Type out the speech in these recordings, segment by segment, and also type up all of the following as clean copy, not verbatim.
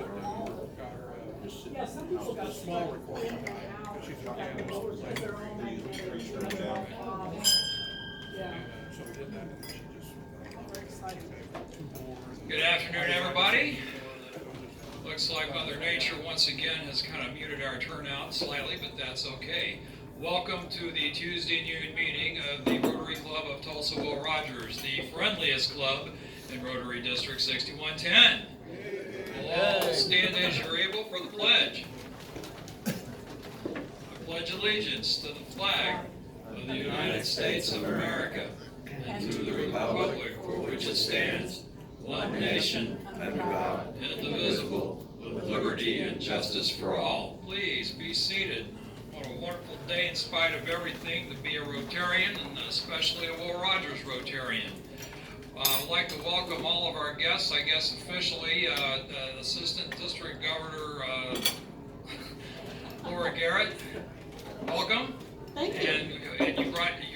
got her a small recording time. She's got so we did that, and she just Good afternoon, everybody. Looks like Mother Nature once again has kind of muted our turnout slightly, but that's okay. Welcome to the Tuesday noon meeting of the Rotary Club of Tulsa-Will Rogers, the friendliest club in Rotary District 6110. All stand as you're able for the pledge. I pledge allegiance to the flag of the United States of America and to the republic for which it stands, one nation, under God, indivisible, with liberty and justice for all. Please be seated. What a wonderful day in spite of everything to be a Rotarian, and especially a Will Rogers Rotarian. I'd like to welcome all of our guests, I guess officially, Assistant District Governor Laura Garrett. Welcome. Thank you. And you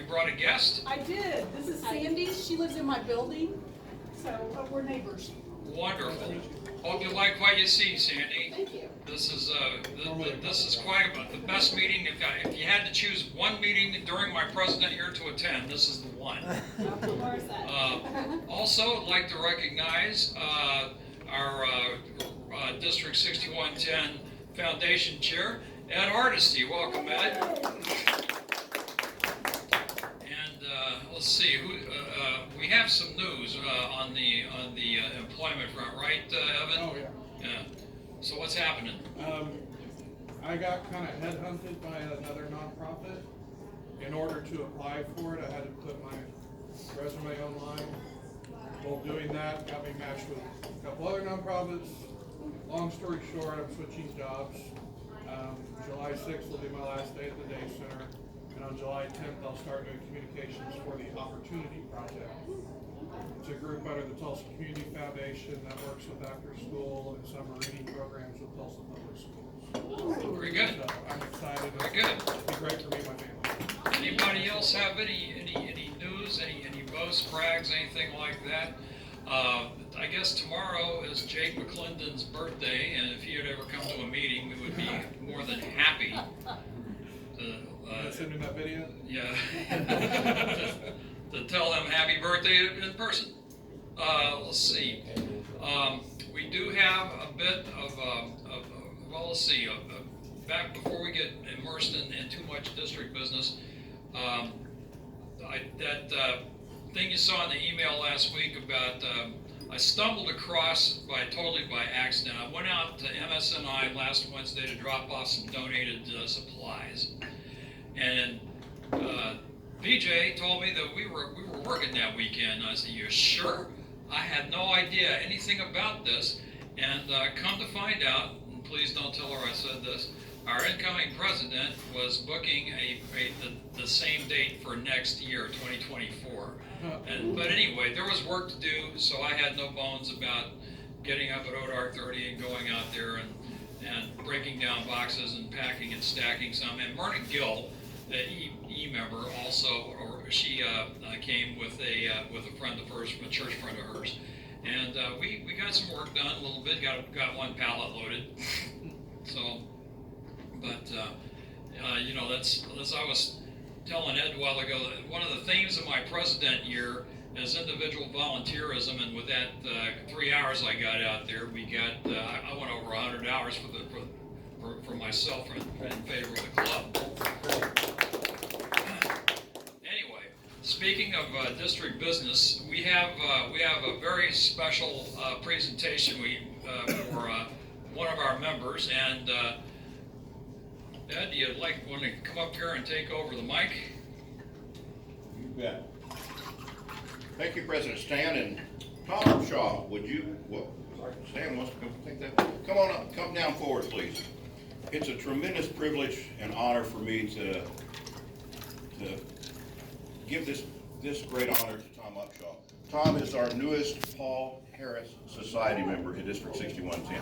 brought a guest? I did. This is Sandy. She lives in my building, so we're neighbors. Wonderful. Hope you like what you see, Sandy. Thank you. This is quite the best meeting. If you had to choose one meeting during my president year to attend, this is the one. Also, I'd like to recognize our District 6110 Foundation Chair, Ed Hardesty. Welcome, Ed. And let's see, we have some news on the employment front, right, Evan? Oh, yeah. Yeah. So what's happening? I got kind of headhunted by another nonprofit. In order to apply for it, I had to put my resume online. While doing that, got me matched with a couple other nonprofits. Long story short, I'm switching jobs. July 6th will be my last day at the Day Center. And on July 10th, I'll start doing communications for the Opportunity Project. It's a group under the Tulsa Community Foundation that works with after school and summer reading programs with Tulsa Public Schools. Very good. So I'm excited. Very good. It'll be great for me and my family. Anybody else have any news, any boasts, brags, anything like that? I guess tomorrow is Jake McClendon's birthday, and if he had ever come to a meeting, we would be more than happy to Send him that video? yeah, to tell them happy birthday in person. Let's see. We do have a bit of well, let's see. Back before we get immersed in too much district business, that thing you saw in the email last week about I stumbled across totally by accident. I went out to MSNI last Wednesday to drop off some donated supplies, and BJ told me that we were working that weekend. I said, "You sure?" I had no idea anything about this, and come to find out, and please don't tell her I said this, our incoming president was booking the same date for next year, 2024. But anyway, there was work to do, so I had no bones about getting up at ODAR 30 and going out there and breaking down boxes and packing and stacking some. And Myrna Gill, the member, also, she came with a friend of hers, a church friend of hers, and we got some work done a little bit. Got one pallet loaded. So, but you know, that's I was telling Ed a while ago. One of the themes of my president year is individual volunteerism, and with that 3 hours I got out there, we got I went over 100 hours for myself in favor of the club. Anyway, speaking of district business, we have a very special presentation for one of our members, and Ed, do you want to come up here and take over the mic? You bet. Thank you, President Stan, and Tom Shaw, would you, Stan wants to come take that. Come on up, come down forward, please. It's a tremendous privilege and honor for me to give this great honor to Tom Upshaw. Tom is our newest Paul Harris Society member in District 6110.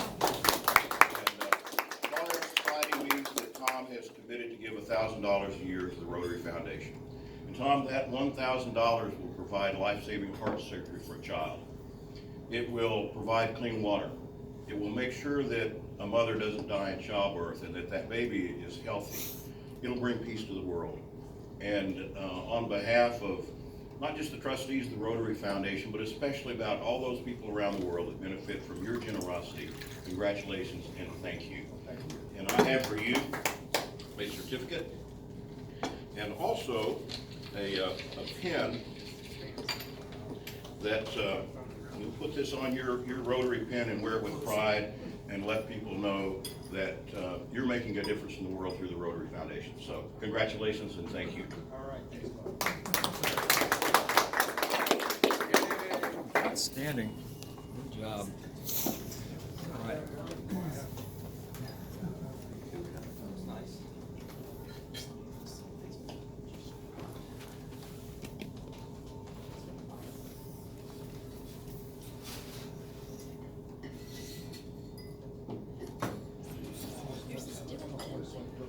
Paul Harris Society means that Tom has committed to give $1,000 a year to the Rotary Foundation. And Tom, that $1,000 will provide life-saving heart surgery for a child. It will provide clean water. It will make sure that a mother doesn't die in childbirth and that that baby is healthy. It'll bring peace to the world. And on behalf of not just the trustees of the Rotary Foundation, but especially about all those people around the world that benefit from your generosity, congratulations and thank you. And I have for you a certificate and also a pen that you'll put this on your Rotary pen and wear it with pride and let people know that you're making a difference in the world through the Rotary Foundation. So congratulations and thank you. All right. Outstanding. Good job. All right.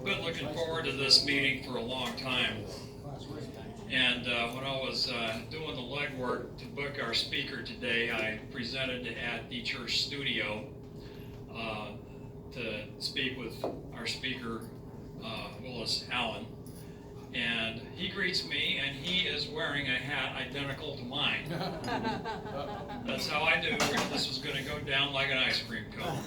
Been looking forward to this meeting for a long time. And when I was doing the legwork to book our speaker today, I presented at the church studio to speak with our speaker, Willis Allen. And he greets me, and he is wearing a hat identical to mine. That's how I knew this was going to go down like an ice cream cone.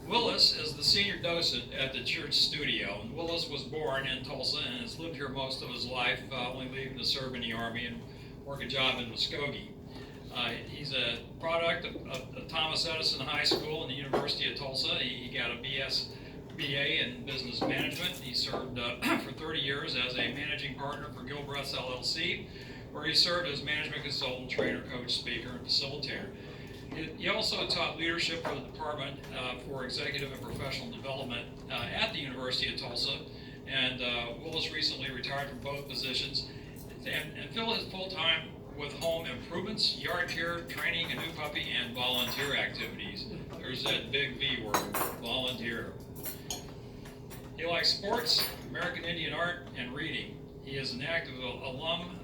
Willis is the senior docent at the church studio. And Willis was born in Tulsa and has lived here most of his life, only leaving to serve in the Army and work a job in Muskogee. He's a product of Thomas Edison High School and the University of Tulsa. He got a BA in business management. He served for 30 years as a managing partner for Gilbreth's LLC, where he served as management consultant, trainer, coach, speaker, and facilitator. He also taught leadership for the Department for Executive and Professional Development at the University of Tulsa, and Willis recently retired from both positions. And Phil is full-time with home improvements, yard care, training, a new puppy, and volunteer activities. There's that big V word, volunteer. He likes sports, American Indian art, and reading. He is an active alum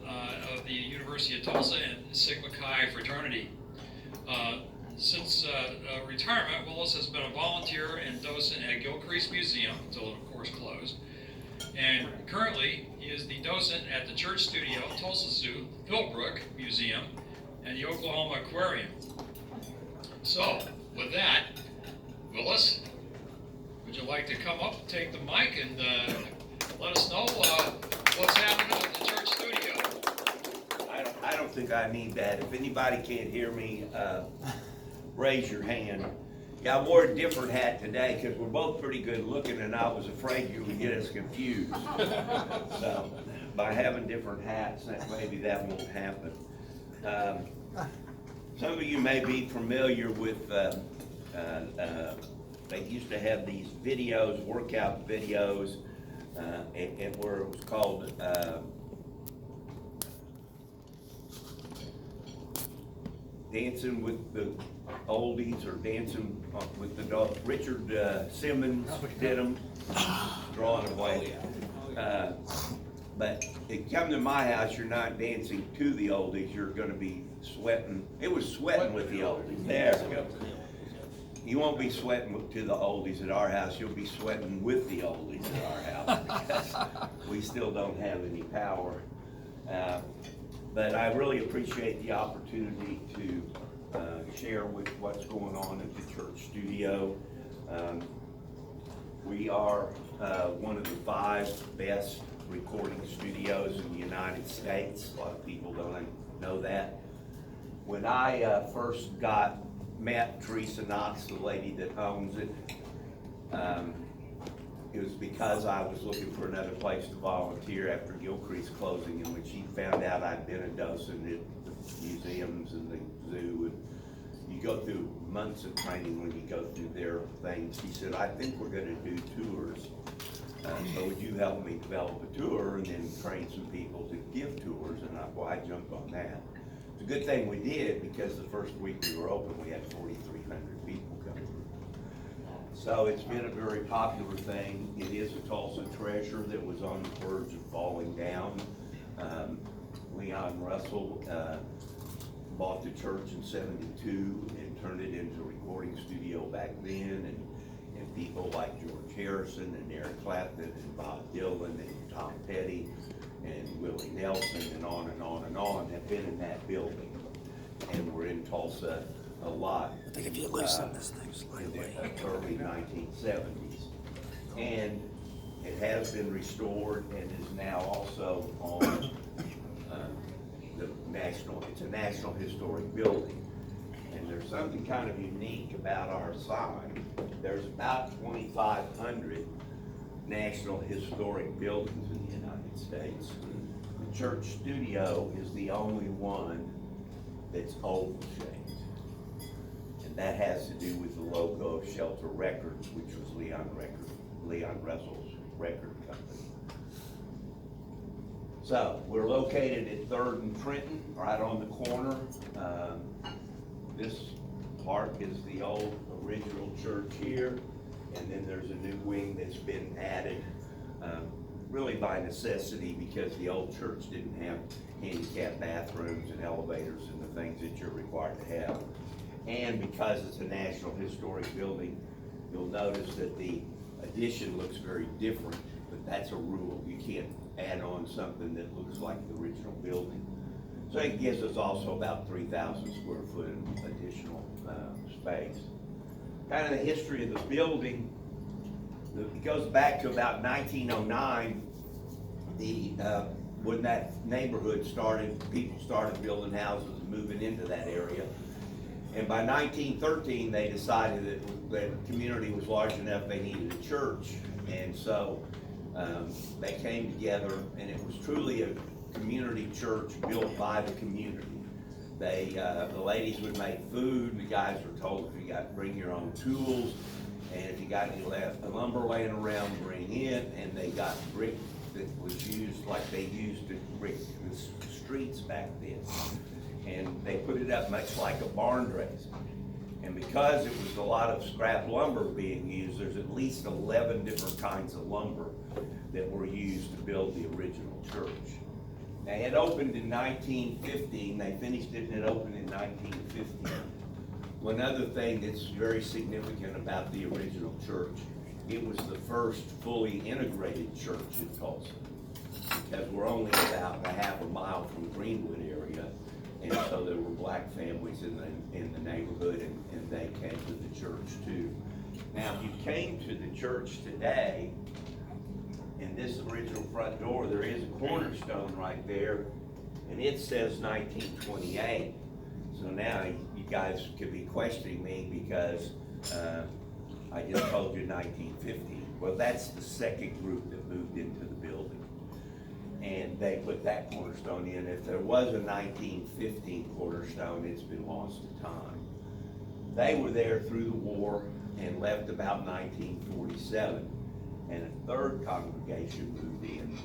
of the University of Tulsa and Sigma Chi fraternity. Since retirement, Willis has been a volunteer and docent at Gilcrease Museum, until it of course closed. And currently, he is the docent at the church studio, Tulsa Zoo, Philbrook Museum, and the Oklahoma Aquarium. So, with that, Willis, would you like to come up, take the mic, and let us know what's happening at the church studio? I don't think I need that. If anybody can't hear me, raise your hand. Yeah, I wore a different hat today because we're both pretty good looking and I was afraid you would get us confused. So, by having different hats, maybe that won't happen. Some of you may be familiar with, they used to have these videos, workout videos, and where it was called, Dancing with the Oldies or Dancing with the Dog. Richard Simmons did them, drawing away. But if you come to my house, you're not dancing to the oldies, you're gonna be sweating. It was sweating with the oldies. There we go. You won't be sweating to the oldies at our house, you'll be sweating with the oldies at our house because we still don't have any power. But I really appreciate the opportunity to share with what's going on at the church studio. We are one of the 5 best recording studios in the United States. A lot of people don't know that. When I first met Teresa Knox, the lady that owns it, it was because I was looking for another place to volunteer after Gilcrease closing, and when she found out I'd been a docent at the museums and the zoo, and you go through months of training when you go through their things, she said, I think we're gonna do tours. So would you help me develop a tour and then train some people to give tours? And I jumped on that. It's a good thing we did because the first week we were open, we had 4,300 people come through. So it's been a very popular thing. It is a Tulsa treasure that was on the verge of falling down. Leon Russell bought the church in '72 and turned it into a recording studio back then, and people like George Harrison and Eric Clapton and Bob Dylan and Tom Petty and Willie Nelson and on and on and on have been in that building. And we're in Tulsa a lot. I think if you loosen this thing In slightly. the early 1970s. And it has been restored and is now also on the national, it's a National Historic Building. And there's something kind of unique about our sign. There's about 2,500 National Historic Buildings in the United States. The church studio is the only one that's oval shaped. And that has to do with the logo of Shelter Records, which was Leon Russell's record company. So, we're located at 3rd and Trenton, right on the corner. This part is the old original church here, and then there's a new wing that's been added, really by necessity, because the old church didn't have handicap bathrooms and elevators and the things that you're required to have. And because it's a National Historic Building, you'll notice that the addition looks very different, but that's a rule. You can't add on something that looks like the original building. So it gives us also about 3,000 square foot of additional space. Kind of the history of the building, it goes back to about 1909. When that neighborhood started, people started building houses and moving into that area. And by 1913, they decided that the community was large enough, they needed a church. And so they came together, and it was truly a community church built by the community. The ladies would make food, the guys were told if you got to bring your own tools, and if you got any lumber laying around, bring it. And they got brick that was used like they used to brick the streets back then. And they put it up much like a barn raising. And because it was a lot of scrap lumber being used, there's at least 11 different kinds of lumber that were used to build the original church. Now, it opened in 1915, they finished it and it opened in 1915. One other thing that's very significant about the original church, it was the first fully integrated church in Tulsa. Because we're only about a half a mile from Greenwood area, and so there were black families in the neighborhood, and they came to the church too. Now, if you came to the church today, in this original front door, there is a cornerstone right there, and it says 1928. So now you guys could be questioning me because I just told you 1950. Well, that's the second group that moved into the building. And they put that cornerstone in. If there was a 1915 cornerstone, it's been lost to time. They were there through the war and left about 1947. And a third congregation moved in.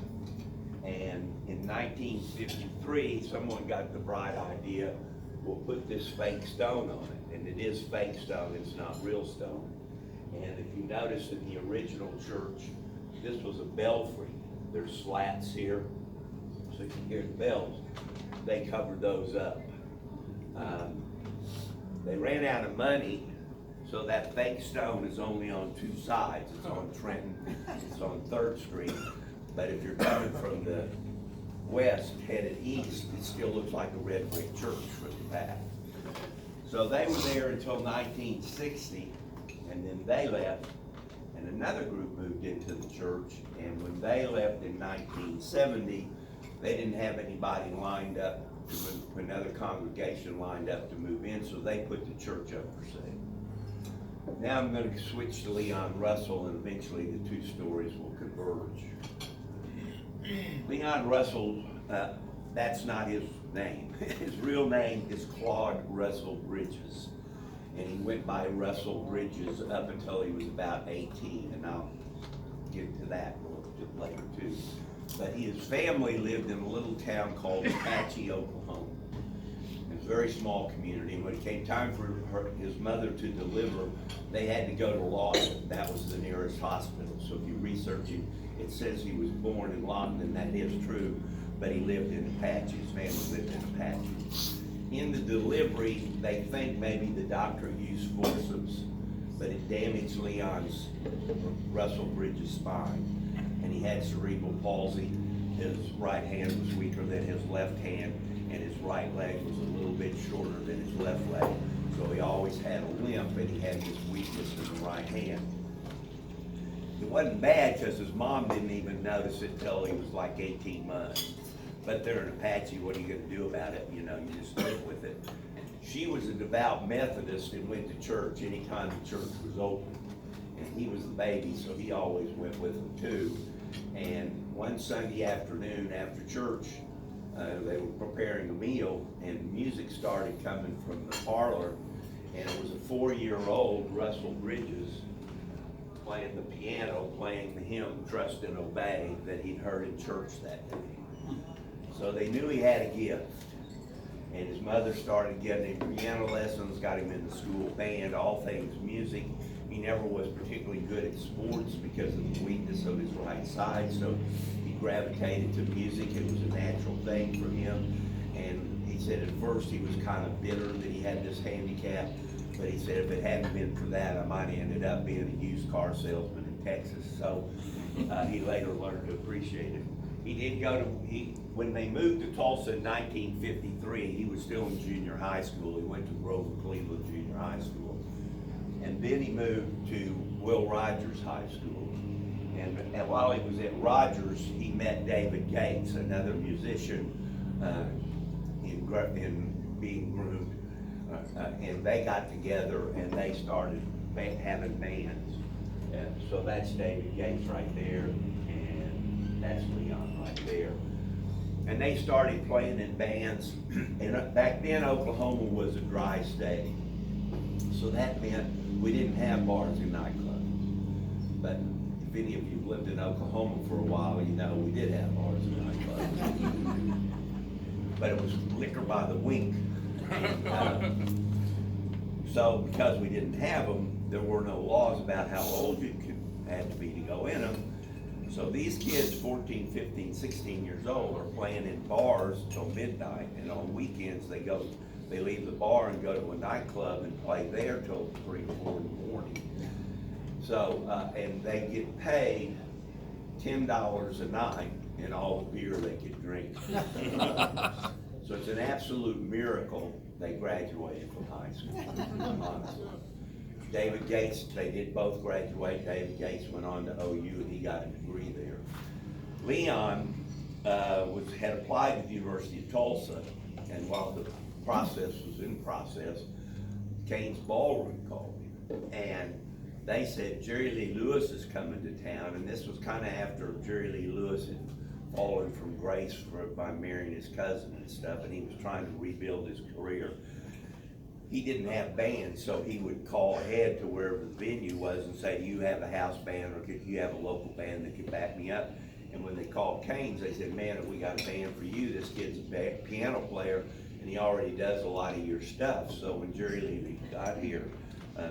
And in 1953, someone got the bright idea, we'll put this fake stone on it. And it is fake stone, it's not real stone. And if you notice in the original church, this was a belfry. There's slats here, so you can hear the bells. They covered those up. They ran out of money, so that fake stone is only on two sides. It's on Trenton, it's on 3rd Street. But if you're coming from the west, headed east, it still looks like a red brick church from the back. So they were there until 1960, and then they left, and another group moved into the church, and when they left in 1970, they didn't have anybody lined up, another congregation lined up to move in, so they put the church up for sale. Now I'm going to switch to Leon Russell, and eventually the two stories will converge. Leon Russell, that's not his name. His real name is Claude Russell Bridges. And he went by Russell Bridges up until he was about 18, and I'll get to that a little bit later too. But his family lived in a little town called Apache, Oklahoma. It was a very small community, and when it came time for his mother to deliver, they had to go to Lawton. That was the nearest hospital. So if you research him, it says he was born in Lawton, and that is true, but he lived in Apache. His family lived in Apache. in the delivery, they think maybe the doctor used forceps, but it damaged Leon's Russell Bridges spine, and he had cerebral palsy. His right hand was weaker than his left hand, and his right leg was a little bit shorter than his left leg. So he always had a limp, and he had this weakness in the right hand. It wasn't bad because his mom didn't even notice it till he was like 18 months. But they're an Apache, what are you gonna do about it? You know, you just live with it. She was a devout Methodist and went to church anytime the church was open. And he was the baby, so he always went with them too. And one Sunday afternoon after church, they were preparing a meal and music started coming from the parlor. And it was a 4-year-old Russell Bridges playing the piano, playing the hymn Trust and Obey that he'd heard in church that day. So they knew he had a gift. And his mother started getting him piano lessons, got him in the school band, all things music. He never was particularly good at sports because of the weakness of his right side, so he gravitated to music. It was a natural thing for him. And he said at first he was kind of bitter that he had this handicap, but he said if it hadn't been for that, I might have ended up being a used car salesman in Texas. So he later learned to appreciate it. He did go to, when they moved to Tulsa in 1953, he was still in junior high school. He went to Grover Cleveland Junior High School. And then he moved to Will Rogers High School. And while he was at Rogers, he met David Gates, another musician in being groomed. And they got together and they started having bands. And so that's David Gates right there, and that's Leon right there. And they started playing in bands. And back then, Oklahoma was a dry state. So that meant we didn't have bars and nightclubs. But if any of you lived in Oklahoma for a while, you know we did have bars and nightclubs. But it was liquor by the wink. So because we didn't have them, there were no laws about how old you had to be to go in them. So these kids, 14, 15, 16 years old, are playing in bars till midnight, and on weekends they leave the bar and go to a nightclub and play there till 3 or 4 in the morning. So, and they get paid $10 a night in all the beer they could drink. So it's an absolute miracle they graduated from high school, honestly. David Gates, they did both graduate. David Gates went on to OU and he got a degree there. Leon had applied to the University of Tulsa, and while the process was in process, Kane's Ballroom called him. And they said, Jerry Lee Lewis is coming to town, and this was kind of after Jerry Lee Lewis had fallen from grace by marrying his cousin and stuff, and he was trying to rebuild his career. He didn't have bands, so he would call ahead to wherever the venue was and say, do you have a house band, or could you have a local band that could back me up? And when they called Kane's, they said, man, we got a band for you. This kid's a piano player, and he already does a lot of your stuff. So when Jerry Lee got here,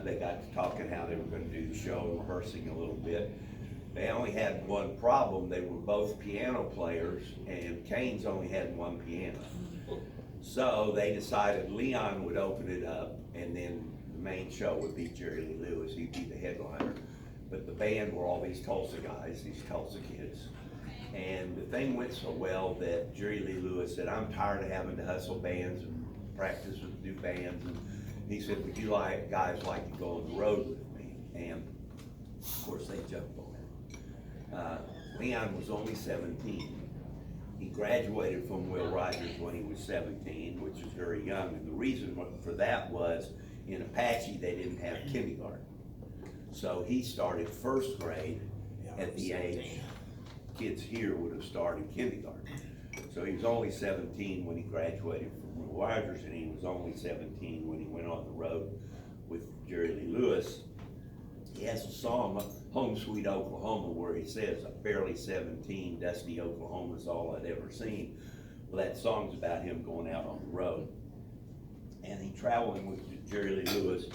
they got to talking how they were gonna do the show and rehearsing a little bit. They only had one problem. They were both piano players, and Kane's only had one piano. So they decided Leon would open it up, and then the main show would be Jerry Lee Lewis. He'd be the headliner. But the band were all these Tulsa guys, these Tulsa kids. And the thing went so well that Jerry Lee Lewis said, I'm tired of having to hustle bands and practice with new bands. And he said, would you guys like to go on the road with me? And of course they jumped on it. Leon was only 17. He graduated from Will Rogers when he was 17, which is very young. And the reason for that was in Apache, they didn't have kindergarten. So he started first grade at the age kids here would have started kindergarten. So he was only 17 when he graduated from Will Rogers, and he was only 17 when he went on the road with Jerry Lee Lewis. He has a song, Home Sweet Oklahoma, where he says, I'm barely 17, dusty Oklahoma's all I'd ever seen. Well, that song's about him going out on the road. And he traveling with Jerry Lee Lewis,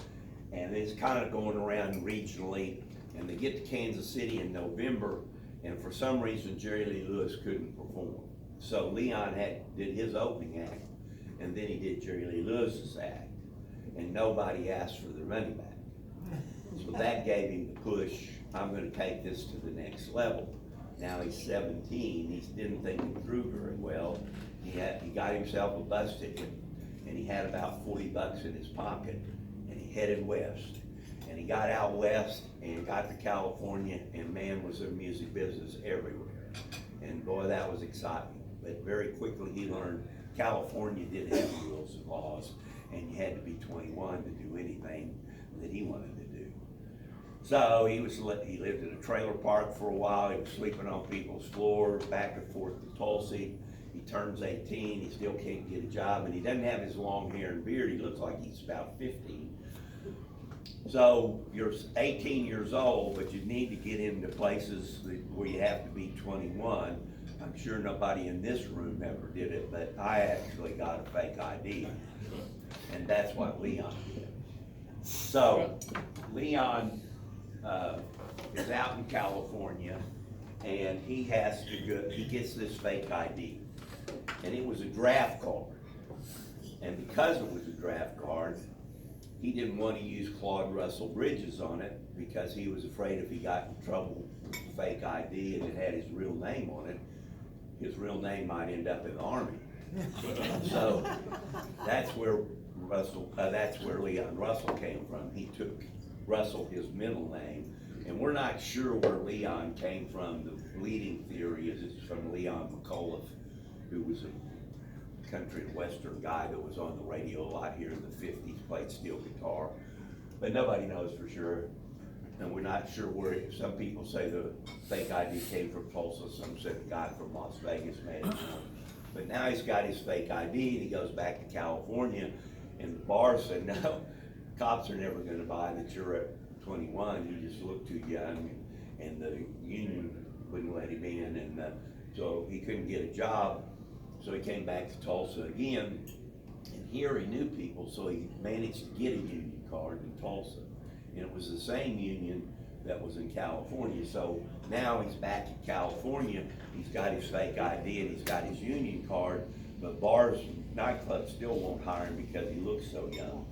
and it's kind of going around regionally, and they get to Kansas City in November, and for some reason, Jerry Lee Lewis couldn't perform. So Leon did his opening act, and then he did Jerry Lee Lewis's act, and nobody asked for their money back. So that gave him the push, I'm gonna take this to the next level. Now he's 17, he didn't think it through very well. He got himself a bus ticket, and he had about 40 bucks in his pocket, and he headed west. And he got out west and got to California, and man, was there music business everywhere. And boy, that was exciting. But very quickly he learned California did have rules and laws, and you had to be 21 to do anything that he wanted to do. So he lived in a trailer park for a while. He was sleeping on people's floors, back and forth to Tulsa. He turns 18, he still can't get a job, and he doesn't have his long hair and beard. He looks like he's about 15. So you're 18 years old, but you need to get into places where you have to be 21. I'm sure nobody in this room ever did it, but I actually got a fake ID, and that's what Leon did. So Leon is out in California, and he gets this fake ID, and it was a draft card. And because it was a draft card, he didn't want to use Claude Russell Bridges on it because he was afraid if he got in trouble with the fake ID and it had his real name on it, his real name might end up in the Army. So that's where Leon Russell came from. He took Russell, his middle name, and we're not sure where Leon came from. The leading theory is it's from Leon McAuliffe, who was a country and western guy that was on the radio a lot here in the 50s, played steel guitar, but nobody knows for sure. And we're not sure where some people say the fake ID came from Tulsa, some said it got from Las Vegas, maybe. But now he's got his fake ID and he goes back to California, and the bar said, no, cops are never gonna buy that you're at 21, you just look too young, and the union wouldn't let him in, and so he couldn't get a job. So he came back to Tulsa again, and here he knew people, so he managed to get a union card in Tulsa. And it was the same union that was in California. So now he's back in California, he's got his fake ID and he's got his union card, but bars, nightclubs still won't hire him because he looks so young.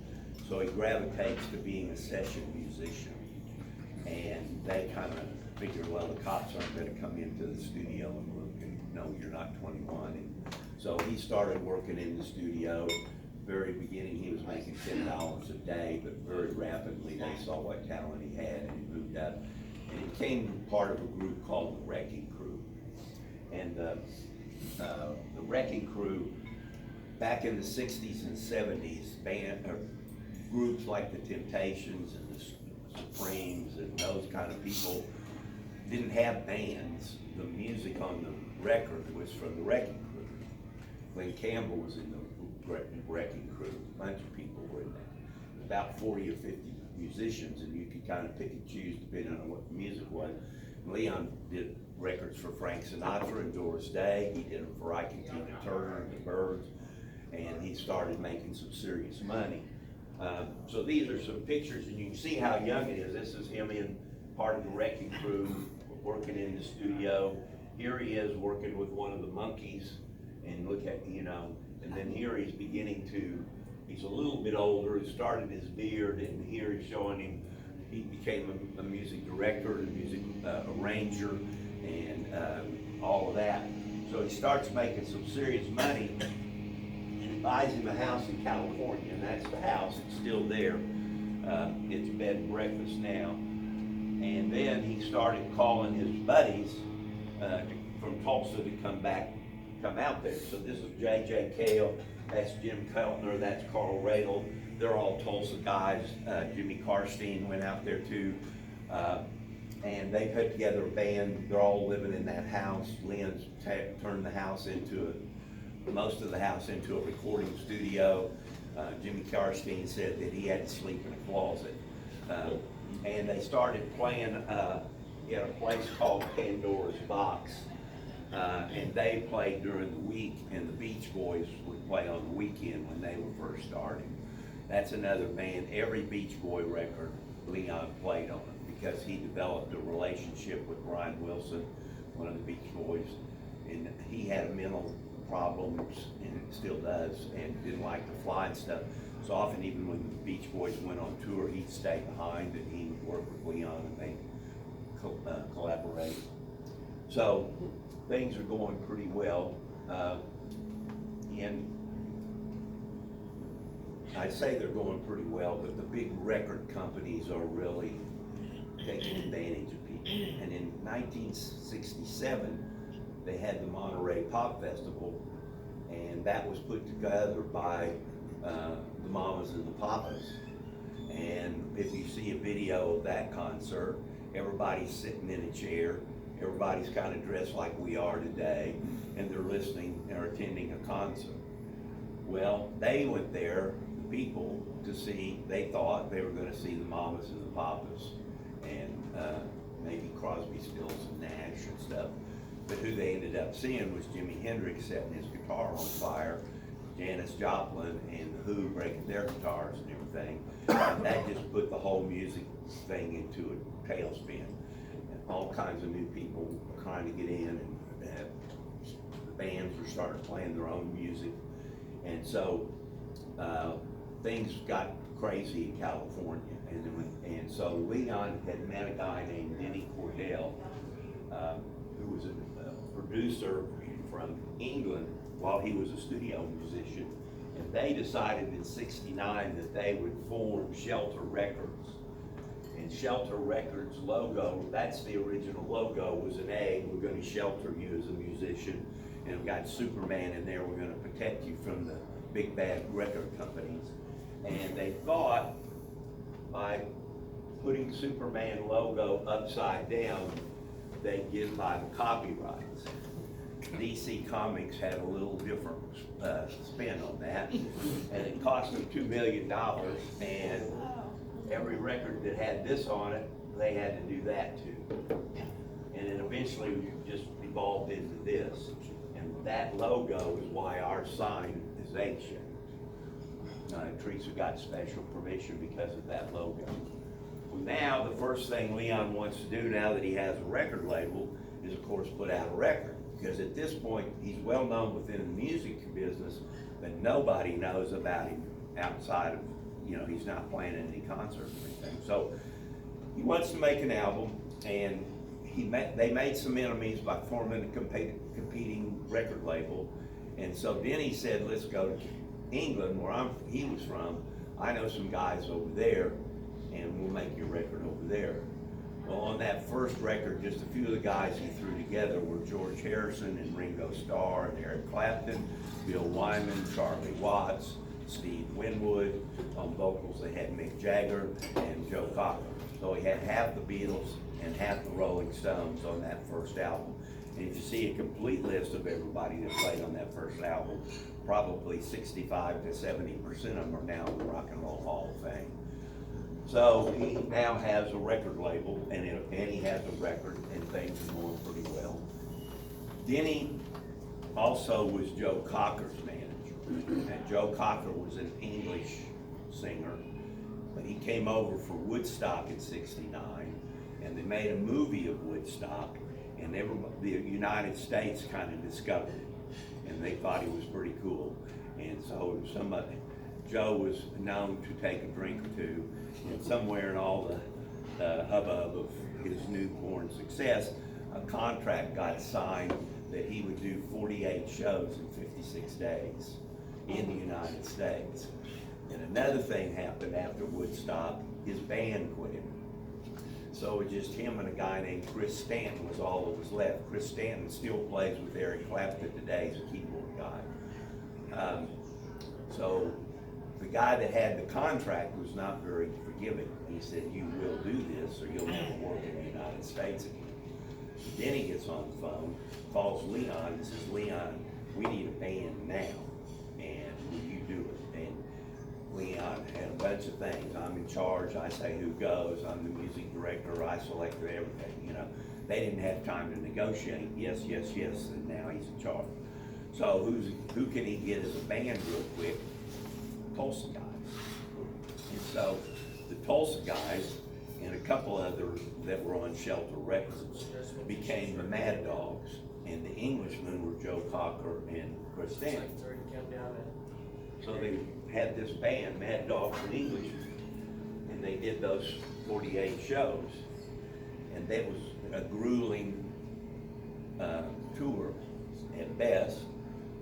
So he gravitates to being a session musician. And they kind of figure, well, the cops aren't gonna come into the studio and look and no, you're not 21. And so he started working in the studio. Very beginning, he was making $10 a day, but very rapidly they saw what talent he had and he moved up. And he became part of a group called the Wrecking Crew. And the Wrecking Crew, back in the 60s and 70s, groups like the Temptations and the Supremes and those kind of people didn't have bands. The music on the record was from the Wrecking Crew. Glenn Campbell was in the Wrecking Crew. A bunch of people were in there. About 40 or 50 musicians, and you could kind of pick and choose depending on what the music was. Leon did records for Frank Sinatra and Doris Day. He did them for Ike and Tina Turner and the Byrds, and he started making some serious money. So these are some pictures, and you can see how young it is. This is him in part of the Wrecking Crew, working in the studio. Here he is working with one of the Monkees, and look at, and then here he's he's a little bit older, he started his beard, and here he's showing him, he became a music director, a music arranger, and all of that. So he starts making some serious money, and buys him a house in California, and that's the house, it's still there. It's bed and breakfast now. And then he started calling his buddies from Tulsa to come out there. So this is J.J. Cale, that's Jim Keltner, that's Carl Radel. They're all Tulsa guys. Jimmy Karstein went out there too. And they put together a band. They're all living in that house. Lynn's turned the house most of the house into a recording studio. Jimmy Karstein said that he had to sleep in a closet. And they started playing at a place called Pandora's Box. And they played during the week, and the Beach Boys would play on the weekend when they were first starting. That's another band. Every Beach Boy record, Leon played on it because he developed a relationship with Brian Wilson, one of the Beach Boys, and he had a mental problems, and it still does, and didn't like to fly and stuff. So often, even when the Beach Boys went on tour, he'd stay behind and he'd work with Leon and they collaborate. So things are going pretty well. And I'd say they're going pretty well, but the big record companies are really taking advantage of people. And in 1967, they had the Monterey Pop Festival, and that was put together by the Mamas and the Papas. And if you see a video of that concert, everybody's sitting in a chair, everybody's kind of dressed like we are today, and they're listening or attending a concert. Well, they went there, the people, to see, they thought they were gonna see the Mamas and the Papas, and maybe Crosby, Stills and Nash and stuff. But who they ended up seeing was Jimi Hendrix setting his guitar on fire, Janis Joplin and The Who breaking their guitars and everything. And that just put the whole music thing into a tailspin. And all kinds of new people were trying to get in, and the bands were starting playing their own music. And so things got crazy in California. And so Leon had met a guy named Denny Cordell, who was a producer from England while he was a studio musician. And they decided in '69 that they would form Shelter Records. And Shelter Records logo, that's the original logo, was an A. We're gonna shelter you as a musician. And we've got Superman in there, we're gonna protect you from the big bad record companies. And they thought by putting Superman logo upside down, they'd get by the copyrights. DC Comics had a little different spin on that, and it cost them $2 million, and every record that had this on it, they had to do that too. And it eventually just evolved into this, and that logo is why our sign is egg-shaped. Teresa got special permission because of that logo. Well, now, the first thing Leon wants to do now that he has a record label is, of course, put out a record. Because at this point, he's well known within the music business, but nobody knows about him outside of, he's not playing any concerts or anything. So he wants to make an album, and they made some enemies by forming a competing record label. And so Denny said, let's go to England, where he was from. I know some guys over there, and we'll make your record over there. Well, on that first record, just a few of the guys he threw together were George Harrison and Ringo Starr and Eric Clapton, Bill Wyman, Charlie Watts, Steve Winwood. On vocals, they had Mick Jagger and Joe Cocker. So he had half the Beatles and half the Rolling Stones on that first album. And if you see a complete list of everybody that played on that first album, probably 65 to 70% of them are now in the Rock and Roll Hall of Fame. So he now has a record label, and he has a record, and things are going pretty well. Denny also was Joe Cocker's manager. And Joe Cocker was an English singer, but he came over for Woodstock in '69, and they made a movie of Woodstock, and the United States kind of discovered it, and they thought he was pretty cool. And so Joe was known to take a drink or two, and somewhere in all the hubbub of his newborn success, a contract got signed that he would do 48 shows in 56 days in the United States. And another thing happened after Woodstock, his band quit him. So it was just him and a guy named Chris Stanton was all that was left. Chris Stanton still plays with Eric Clapton today as a keyboard guy. So the guy that had the contract was not very forgiving. He said, you will do this or you'll never work in the United States again. Then he gets on the phone, calls Leon and says, Leon, we need a band now, and will you do it? And Leon had a bunch of things. I'm in charge, I say who goes, I'm the music director, I select everything, They didn't have time to negotiate, yes, yes, yes, and now he's in charge. So who can he get as a band real quick? Tulsa guys. And so the Tulsa guys and a couple others that were on Shelter Records became the Mad Dogs. and the Englishmen were Joe Cocker and Chris Stanley. So they had this band, Mad Dogs and Englishmen, and they did those 48 shows. And that was a grueling tour at best.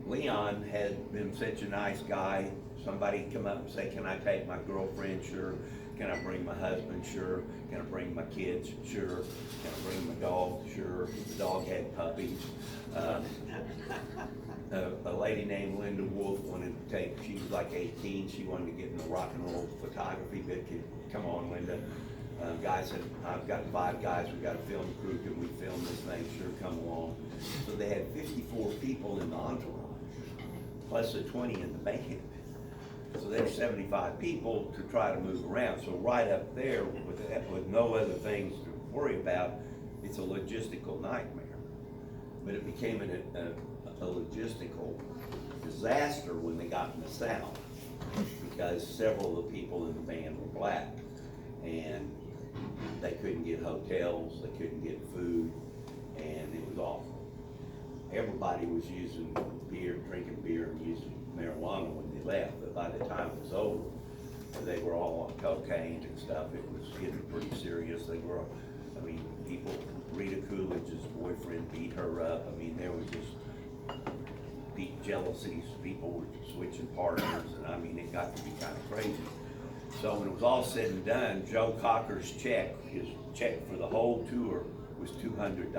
Leon had been such a nice guy. Somebody come up and say, can I take my girlfriend? Sure. Can I bring my husband? Sure. Can I bring my kids? Sure. Can I bring my dog? Sure. The dog had puppies. A lady named Linda Wolf wanted to take, she was like 18, she wanted to get into rock and roll photography, but come on, Linda. Guy said, I've got 5 guys, we've got a film crew, can we film this thing? Sure, come along. So they had 54 people in the entourage, plus the 20 in the band. So there's 75 people to try to move around. So right up there, with no other things to worry about, it's a logistical nightmare. But it became a logistical disaster when they got in the South, because several of the people in the band were black, and they couldn't get hotels, they couldn't get food, and it was awful. Everybody was using beer, drinking beer, and using marijuana when they left, but by the time it was over, they were all on cocaine and stuff. It was getting pretty serious. They were, I mean, people, Rita Coolidge's boyfriend beat her up. I mean, there was just deep jealousies. People were switching partners, and I mean, it got to be kind of crazy. So when it was all said and done, Joe Cocker's check, his check for the whole tour was $200.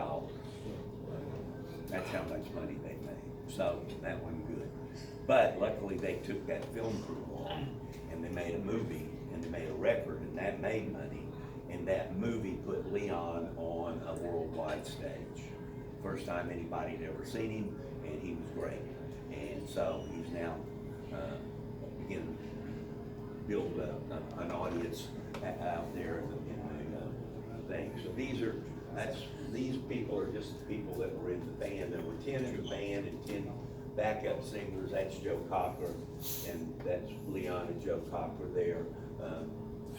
That's how much money they made. So that wasn't good. But luckily they took that film crew along, and they made a movie, and they made a record, and that made money. And that movie put Leon on a worldwide stage. First time anybody had ever seen him, and he was great. And so he's now beginning to build an audience out there in the thing. So these people are just the people that were in the band. There were 10 in the band and 10 backup singers. That's Joe Cocker, and that's Leon and Joe Cocker there.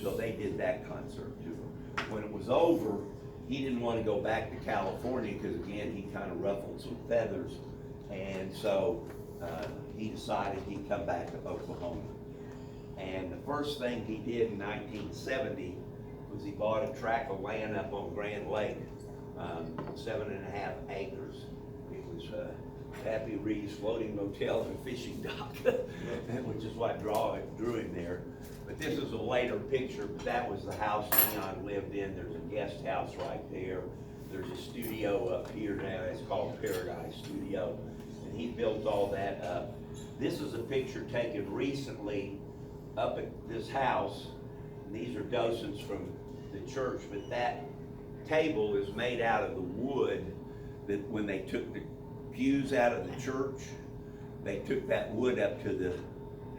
So they did that concert too. When it was over, he didn't want to go back to California because, again, he kind of ruffled some feathers, and so he decided he'd come back to Oklahoma. And the first thing he did in 1970 was he bought a tract of land up on Grand Lake, 7.5 acres. It was Pappy Reed's floating motel and fishing dock, which is what drew him there. But this is a later picture, but that was the house Leon lived in. There's a guest house right there. There's a studio up here now. It's called Paradise Studio. And he built all that up. This is a picture taken recently up at this house. And these are docents from the church, but that table is made out of the wood that when they took the pews out of the church, they took that wood up to the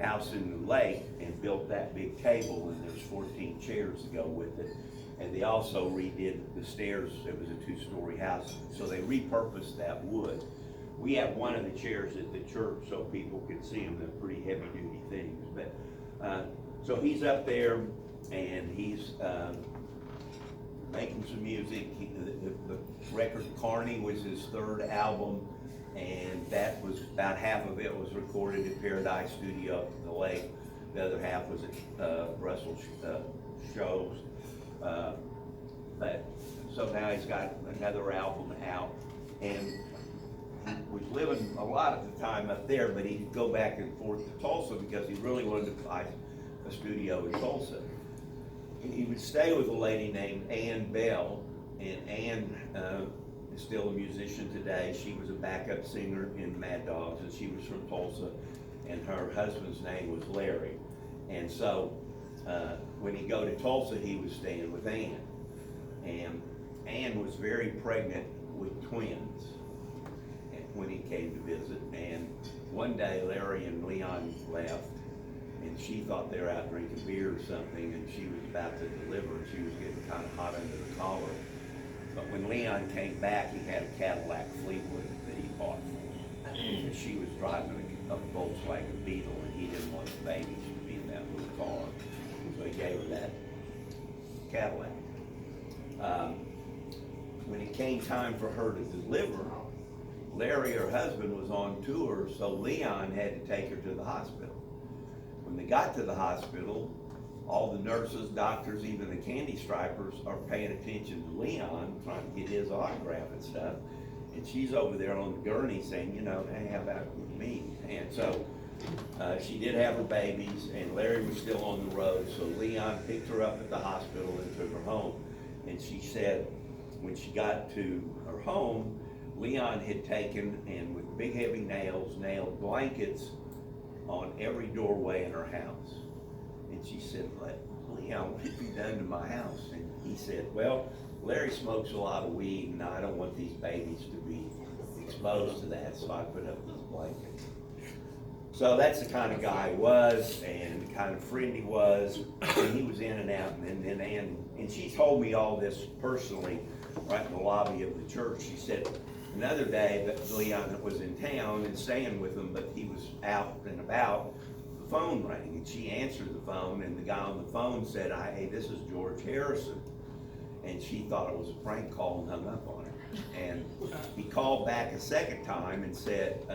house in the lake and built that big table, and there's 14 chairs to go with it. And they also redid the stairs. It was a 2-story house, so they repurposed that wood. We have one of the chairs at the church so people can see them. They're pretty heavy duty things. But so he's up there and he's making some music. The record Carney was his 3rd album, and that was about half of it was recorded at Paradise Studio up in the lake. The other half was at Russell shows. But so now he's got another album out, and he was living a lot of the time up there, but he'd go back and forth to Tulsa because he really wanted to buy a studio in Tulsa. He would stay with a lady named Ann Bell, and Ann is still a musician today. She was a backup singer in Mad Dogs, and she was from Tulsa, and her husband's name was Larry. And so when he'd go to Tulsa, he was staying with Ann. And Ann was very pregnant with twins when he came to visit. And one day Larry and Leon left, and she thought they were out drinking beer or something, and she was about to deliver, and she was getting kind of hot under the collar. But when Leon came back, he had a Cadillac Fleetwood that he bought for her. And she was driving a Volkswagen Beetle, and he didn't want the babies to be in that little car. So he gave her that Cadillac. When it came time for her to deliver, Larry, her husband, was on tour, so Leon had to take her to the hospital. When they got to the hospital, all the nurses, doctors, even the candy stripers are paying attention to Leon, trying to get his autograph and stuff. And she's over there on the gurney saying, you know, hey, how about me? And so she did have her babies, and Larry was still on the road, so Leon picked her up at the hospital and took her home. And she said when she got to her home, Leon had taken and with big heavy nails, nailed blankets on every doorway in her house. And she said, Leon, what have you done to my house? And he said, well, Larry smokes a lot of weed, and I don't want these babies to be exposed to that, so I put up these blankets. So that's the kind of guy he was, and the kind of friend he was, and he was in and out, and then and she told me all this personally, right in the lobby of the church. She said another day that Leon was in town and staying with him, but he was out and about, the phone rang, and she answered the phone, and the guy on the phone said, hey, this is George Harrison. And she thought it was a prank call and hung up on her. And he called back a second time and said,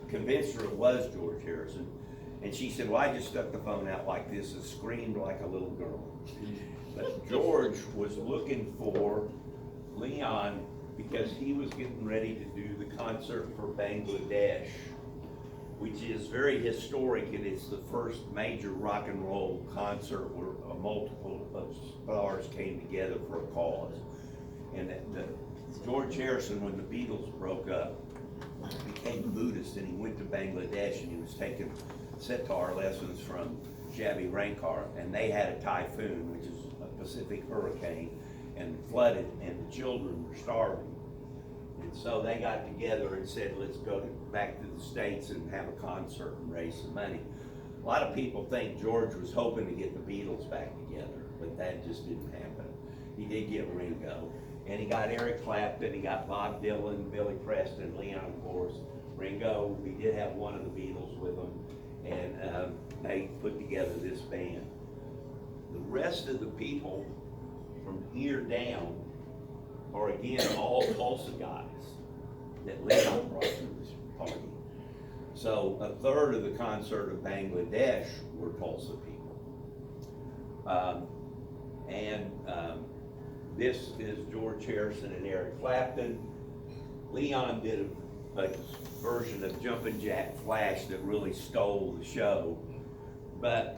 convinced her it was George Harrison. And she said, well, I just stuck the phone out like this and screamed like a little girl. But George was looking for Leon because he was getting ready to do the concert for Bangladesh, which is very historic, and it's the first major rock and roll concert where a multiple of stars came together for a cause. And George Harrison, when the Beatles broke up, became a Buddhist, and he went to Bangladesh, and he was taking sitar lessons from Shabby Rankar, and they had a typhoon, which is a Pacific hurricane, and flooded, and the children were starving. And so they got together and said, let's go back to the States and have a concert and raise some money. A lot of people think George was hoping to get the Beatles back together, but that just didn't happen. He did get Ringo, and he got Eric Clapton, he got Bob Dylan, Billy Preston, Leon, of course. Ringo, we did have one of the Beatles with him, and they put together this band. The rest of the people from here down are again all Tulsa guys that Leon brought to this party. So a third of the concert of Bangladesh were Tulsa people. This is George Harrison and Eric Clapton. Leon did a version of Jumpin' Jack Flash that really stole the show. But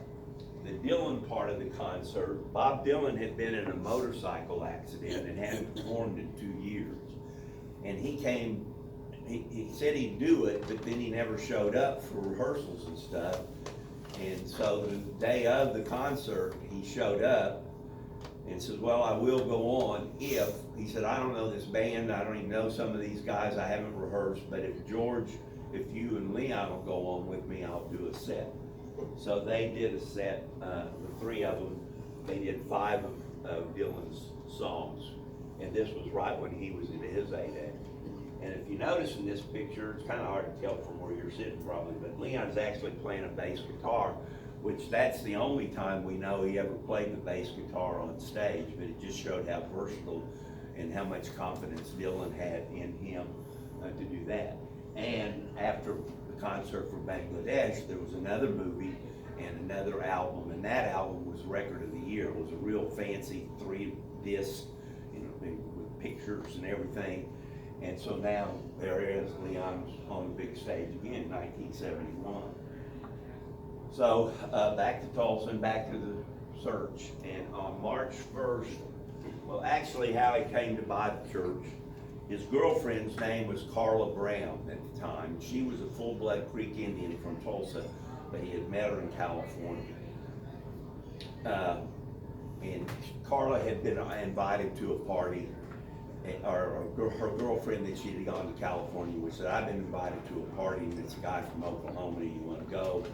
the Dylan part of the concert, Bob Dylan had been in a motorcycle accident and hadn't performed in 2 years. And he came, he said he'd do it, but then he never showed up for rehearsals and stuff. And so the day of the concert, he showed up and says, well, I will go on if, he said, I don't know this band, I don't even know some of these guys, I haven't rehearsed, but if George, if you and Leon will go on with me, I'll do a set. So they did a set, the three of them, they did 5 of Dylan's songs. And this was right when he was in his heyday. And if you notice in this picture, it's kind of hard to tell from where you're sitting probably, but Leon's actually playing a bass guitar, which that's the only time we know he ever played the bass guitar on stage, but it just showed how versatile and how much confidence Dylan had in him to do that. And after the concert for Bangladesh, there was another movie and another album, and that album was Record of the Year. It was a real fancy 3-disc, you know, with pictures and everything. And so now there is Leon's on the big stage again in 1971. So back to Tulsa and back to the search. And on March 1st, well, actually how he came to buy the church, his girlfriend's name was Carla Brown at the time. She was a full-blood Creek Indian from Tulsa, but he had met her in California. And Carla had been invited to a party, or her girlfriend that she had gone to California with said, I've been invited to a party, and it's a guy from Oklahoma, do you want to go?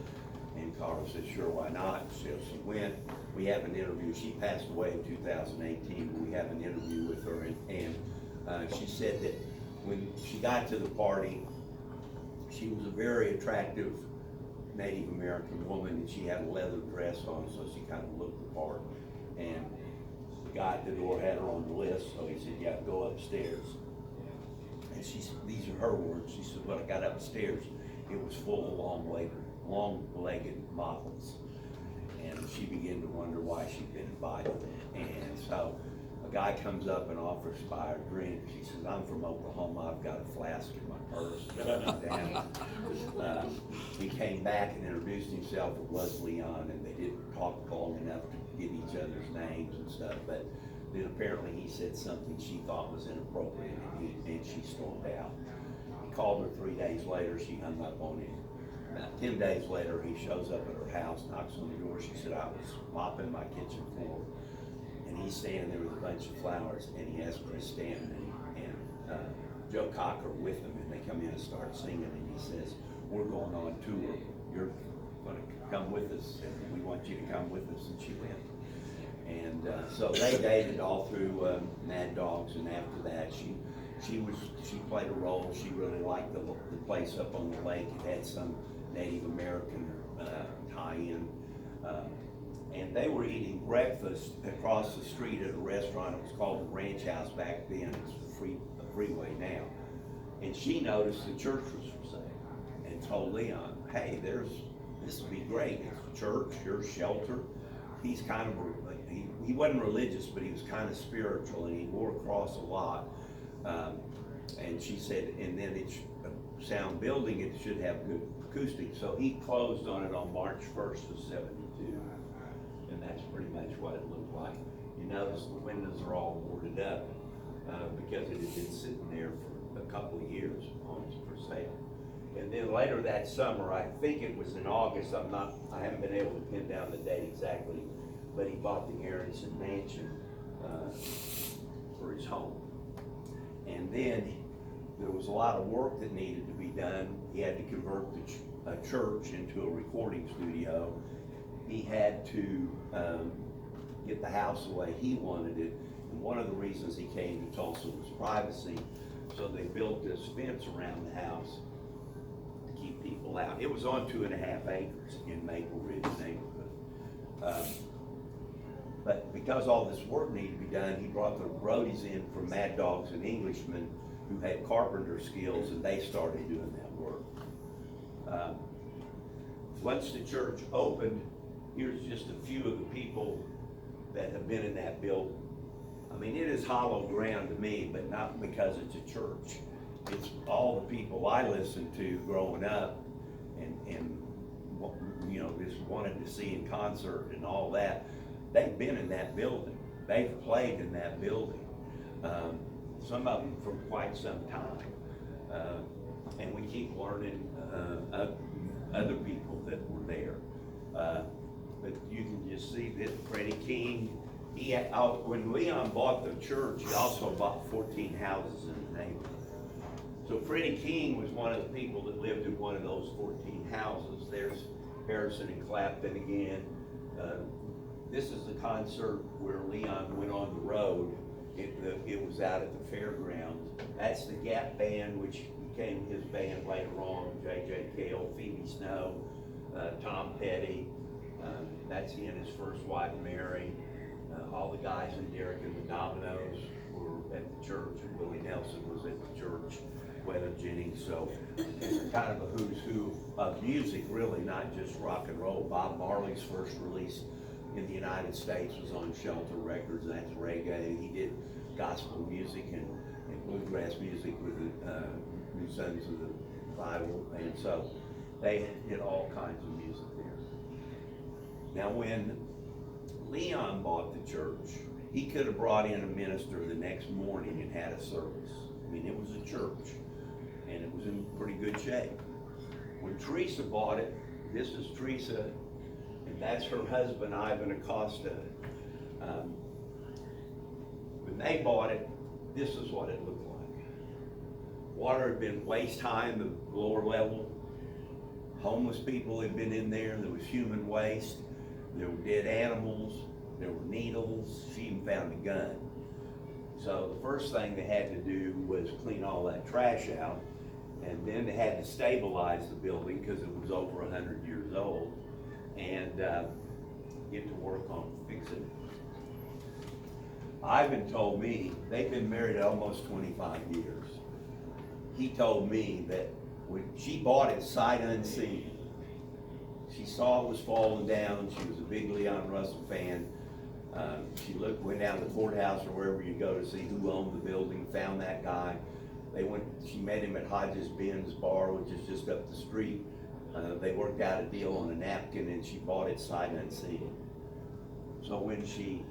And Carla said, sure, why not? So she went. We have an interview. She passed away in 2018, but we have an interview with her, and she said that when she got to the party, she was a very attractive Native American woman, and she had a leather dress on, so she kind of looked the part. And the guy at the door had her on the list, so he said, yeah, go upstairs. And these are her words, she said, when I got upstairs, it was full of long-legged models. And she began to wonder why she'd been invited. And so a guy comes up and offers to buy her a drink. She says, I'm from Oklahoma, I've got a flask in my purse. He came back and introduced himself. It was Leon, and they didn't talk long enough to get each other's names and stuff. But then apparently he said something she thought was inappropriate, and she stormed out. He called her 3 days later, she hung up on him. About 10 days later, he shows up at her house, knocks on the door. She said, I was mopping my kitchen floor. And he's standing there with a bunch of flowers, and he has Chris Stanton and Joe Cocker with him, and they come in and start singing, and he says, we're going on tour. You're gonna come with us, and we want you to come with us, and she went. And so they dated all through Mad Dogs, and after that, she played a role. She really liked the place up on the lake. It had some Native American tie-in. And they were eating breakfast across the street at a restaurant. It was called the Ranch House back then. It's a freeway now. And she noticed the church was for sale and told Leon, hey, this would be great. It's a church, here's shelter. He's kind of, he wasn't religious, but he was kind of spiritual, and he wore a cross a lot. And she said, and then it's a sound building, it should have good acoustics. So he closed on it on March 1st of '72. And that's pretty much what it looked like. You notice the windows are all boarded up because it had been sitting there for a couple of years for sale. And then later that summer, I think it was in August, I haven't been able to pin down the date exactly, but he bought the Aronson Mansion for his home. And then there was a lot of work that needed to be done. He had to convert a church into a recording studio. He had to get the house the way he wanted it. And one of the reasons he came to Tulsa was privacy. So they built this fence around the house to keep people out. It was on 2.5 acres in Maple Ridge neighborhood. But because all this work needed to be done, he brought the roadies in from Mad Dogs and Englishmen who had carpenter skills, and they started doing that work. Once the church opened, here's just a few of the people that have been in that building. I mean, it is hollow ground to me, but not because it's a church. It's all the people I listened to growing up and you know, just wanted to see in concert and all that. They've been in that building. They've played in that building. Some of them for quite some time. And we keep learning other people that were there. But you can just see that Freddie King, when Leon bought the church, he also bought 14 houses in the neighborhood. So Freddie King was one of the people that lived in one of those 14 houses. There's Harrison and Clapton again. This is the concert where Leon went on the road. It was out at the fairgrounds. That's the Gap Band, which became his band later on. J.J. Cale, Phoebe Snow, Tom Petty. That's he and his first wife, Mary. All the guys in Derek and the Dominoes were at the church, and Willie Nelson was at the church, Weather Jennings. So it's kind of a who's who of music, really, not just rock and roll. Bob Marley's first release in the United States was on Shelter Records, and that's reggae. He did gospel music and bluegrass music with the New Sons of the Bible, and so they did all kinds of music there. Now when Leon bought the church, he could have brought in a minister the next morning and had a service. I mean, it was a church, and it was in pretty good shape. When Teresa bought it, this is Teresa, and that's her husband, Ivan Acosta. When they bought it, this is what it looked like. Water had been waist high in the lower level. Homeless people had been in there. There was human waste. There were dead animals. There were needles. She even found a gun. So the first thing they had to do was clean all that trash out. And then they had to stabilize the building because it was over 100 years old, and get to work on fixing it. Ivan told me they've been married almost 25 years. he told me that when she bought it sight unseen. She saw it was falling down, she was a big Leon Russell fan. She went down to the courthouse or wherever you go to see who owned the building, found that guy. She met him at Hodges Ben's Bar, which is just up the street. They worked out a deal on a napkin and she bought it sight unseen. So when she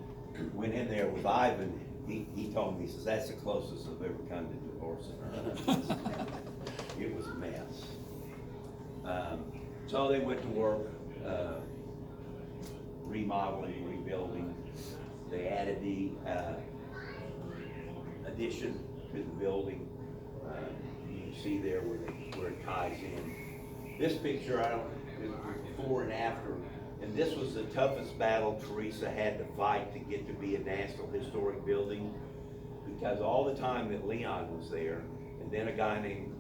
went in there with Ivan, he told me, he says, that's the closest I've ever come to divorcing her. It was a mess. So they went to work, remodeling, rebuilding. They added the addition to the building. You can see there where it ties in. This picture, is before and after, and this was the toughest battle Teresa had to fight to get to be a National Historic Building, because all the time that Leon was there, and then a guy named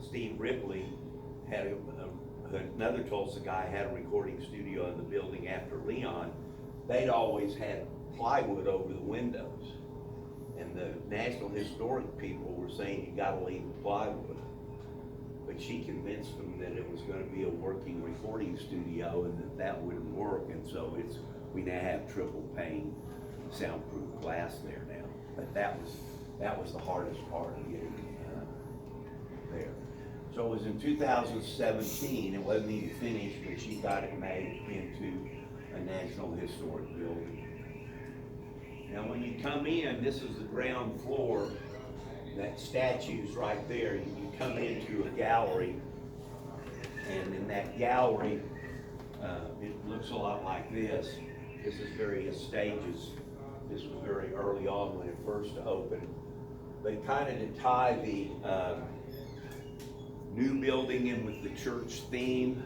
Steve Ripley had another Tulsa guy had a recording studio in the building after Leon. They'd always had plywood over the windows, and the National Historic people were saying you gotta leave the plywood. But she convinced them that it was gonna be a working recording studio and that wouldn't work, and so we now have triple pane soundproof glass there now. But that was the hardest part of getting there. So it was in 2017, it wasn't even finished, but she got it made into a National Historic Building. Now when you come in, this is the ground floor, that statue's right there. You come into a gallery, and in that gallery, it looks a lot like this. This is various stages. This was very early on when it first opened. But kind of to tie the new building in with the church theme,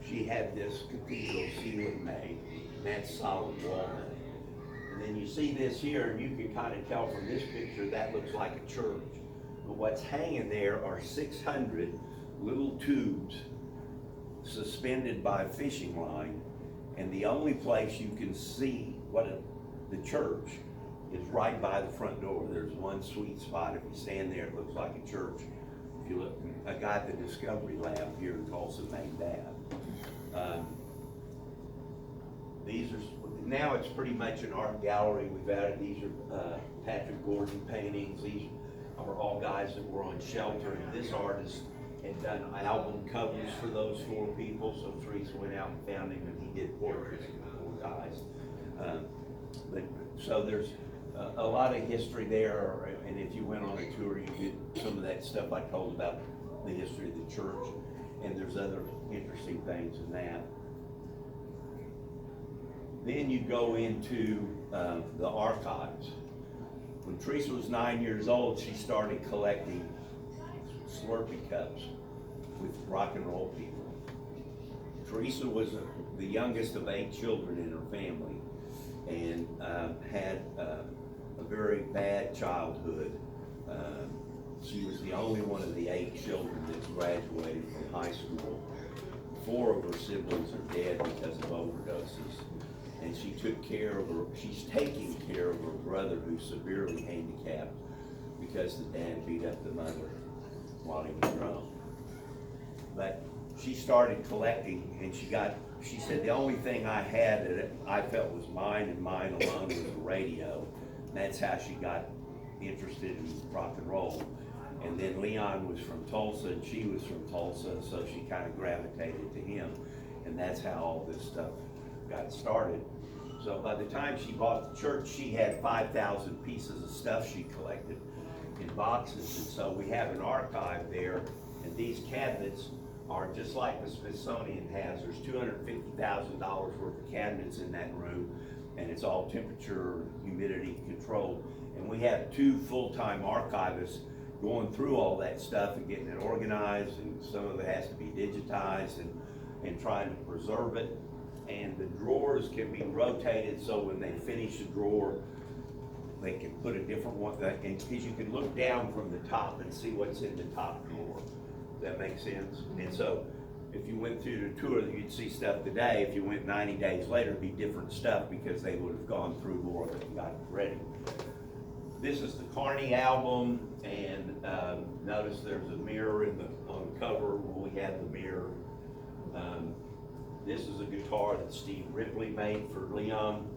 she had this cathedral ceiling made, and that's solid walnut. And then you see this here, and you can kind of tell from this picture that looks like a church. But what's hanging there are 600 little tubes suspended by a fishing line, and the only place you can see the church is right by the front door. There's one sweet spot. If you stand there, it looks like a church. If you look, a guy at the Discovery Lab here in Tulsa made that. Now it's pretty much an art gallery. We've added, these are Patrick Gordon paintings. These are all guys that were on Shelter. And this artist had done album covers for those 4 people. So Teresa went out and found him, and he did portraits of the 4 guys. So there's a lot of history there. And if you went on a tour, you get some of that stuff I told about the history of the church. And there's other interesting things in that. Then you go into the archives. When Teresa was 9 years old, she started collecting Slurpee cups with rock and roll people. Teresa was the youngest of 8 children in her family, and had a very bad childhood. She was the only one of the 8 children that graduated from high school. 4 of her siblings are dead because of overdoses. And she's taking care of her brother who's severely handicapped because the dad beat up the mother while he was drunk. But she started collecting, and she said the only thing I had that I felt was mine and mine alone was the radio. And that's how she got interested in rock and roll. And then Leon was from Tulsa and she was from Tulsa, so she kind of gravitated to him. And that's how all this stuff got started. So by the time she bought the church, she had 5,000 pieces of stuff she collected in boxes. And so we have an archive there, and these cabinets are just like the Smithsonian has. There's $250,000 worth of cabinets in that room, and it's all temperature, humidity controlled. And we have 2 full-time archivists going through all that stuff and getting it organized, and some of it has to be digitized and trying to preserve it. And the drawers can be rotated, so when they finish the drawer, they can put a different one, and because you can look down from the top and see what's in the top drawer. Does that make sense? And so if you went through the tour, you'd see stuff today. If you went 90 days later, it'd be different stuff because they would have gone through more of it and got it ready. This is the Carney album, and notice there's a mirror on the cover where we have the mirror. This is a guitar that Steve Ripley made for Leon.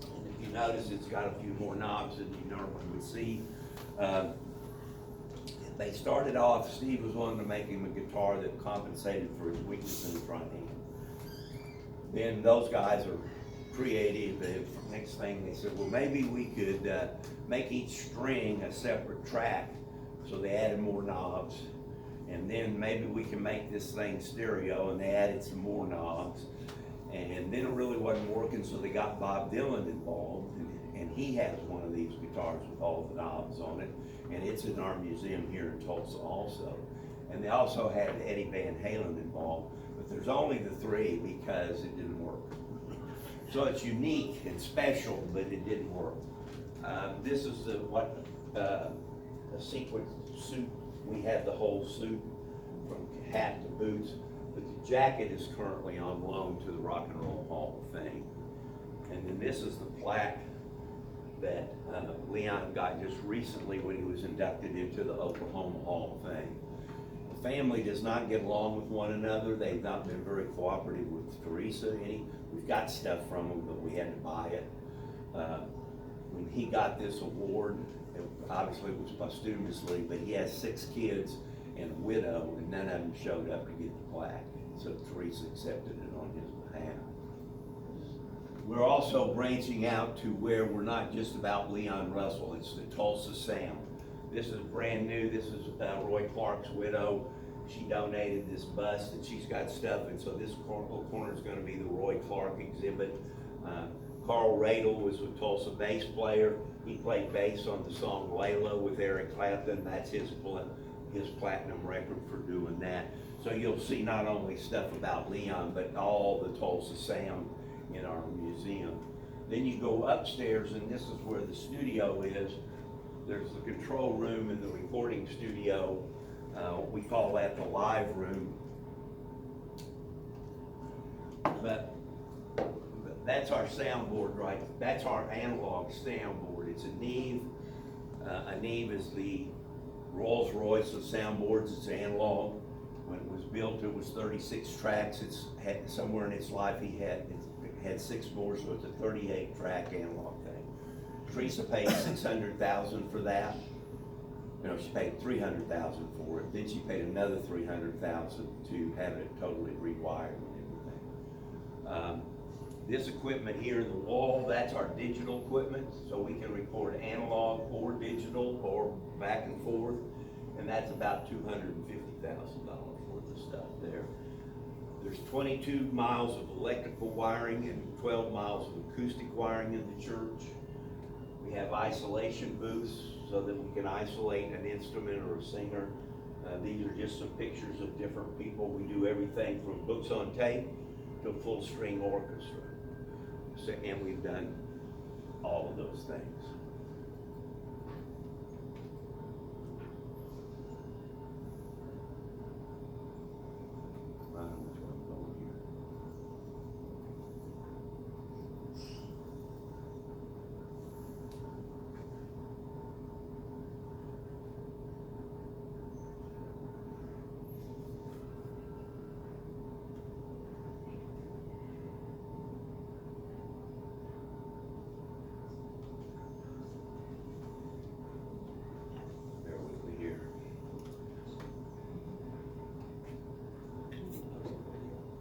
And if you notice, it's got a few more knobs than you normally would see. They started off, Steve was wanting to make him a guitar that compensated for his weakness in the front end. Then those guys are creative. Next thing they said, well, maybe we could make each string a separate track. So they added more knobs. And then maybe we can make this thing stereo, and they added some more knobs. And then it really wasn't working, so they got Bob Dylan involved, and he has one of these guitars with all the knobs on it, and it's in our museum here in Tulsa also. And they also had Eddie Van Halen involved, but there's only the three because it didn't work. So it's unique and special, but it didn't work. This is a sequin suit. We have the whole suit from hat to boots, but the jacket is currently on loan to the Rock and Roll Hall of Fame. And then this is the plaque that Leon got just recently when he was inducted into the Oklahoma Hall of Fame. The family does not get along with one another. They've not been very cooperative with Teresa. We've got stuff from them, but we had to buy it. When he got this award, obviously it was posthumously, but he has 6 kids and a widow, and none of them showed up to get the plaque. So Teresa accepted it on his behalf. We're also branching out to where we're not just about Leon Russell, it's the Tulsa Sound. This is brand new. This is Roy Clark's widow. She donated this bust, and she's got stuff, and so this corner is going to be the Roy Clark exhibit. Carl Radel was a Tulsa bass player. He played bass on the song Layla with Eric Clapton. That's his platinum record for doing that. So you'll see not only stuff about Leon, but all the Tulsa sound in our museum. Then you go upstairs, and this is where the studio is. There's the control room and the recording studio. We call that the live room. But that's our soundboard, right? That's our analog soundboard. It's a Neve. A Neve is the Rolls Royce of soundboards. It's analog. When it was built, it was 36 tracks. It's had somewhere in its life it had 6 more, so it's a 38 track analog thing. Teresa paid $600,000 for that. No, she paid $300,000 for it. Then she paid another $300,000 to have it totally rewired and everything. This equipment here in the wall, that's our digital equipment, so we can record analog or digital or back and forth, and that's about $250,000 worth of stuff there. There's 22 miles of electrical wiring and 12 miles of acoustic wiring in the church. We have isolation booths so that we can isolate an instrument or a singer. These are just some pictures of different people. We do everything from books on tape to a full string orchestra. So, and we've done all of those things.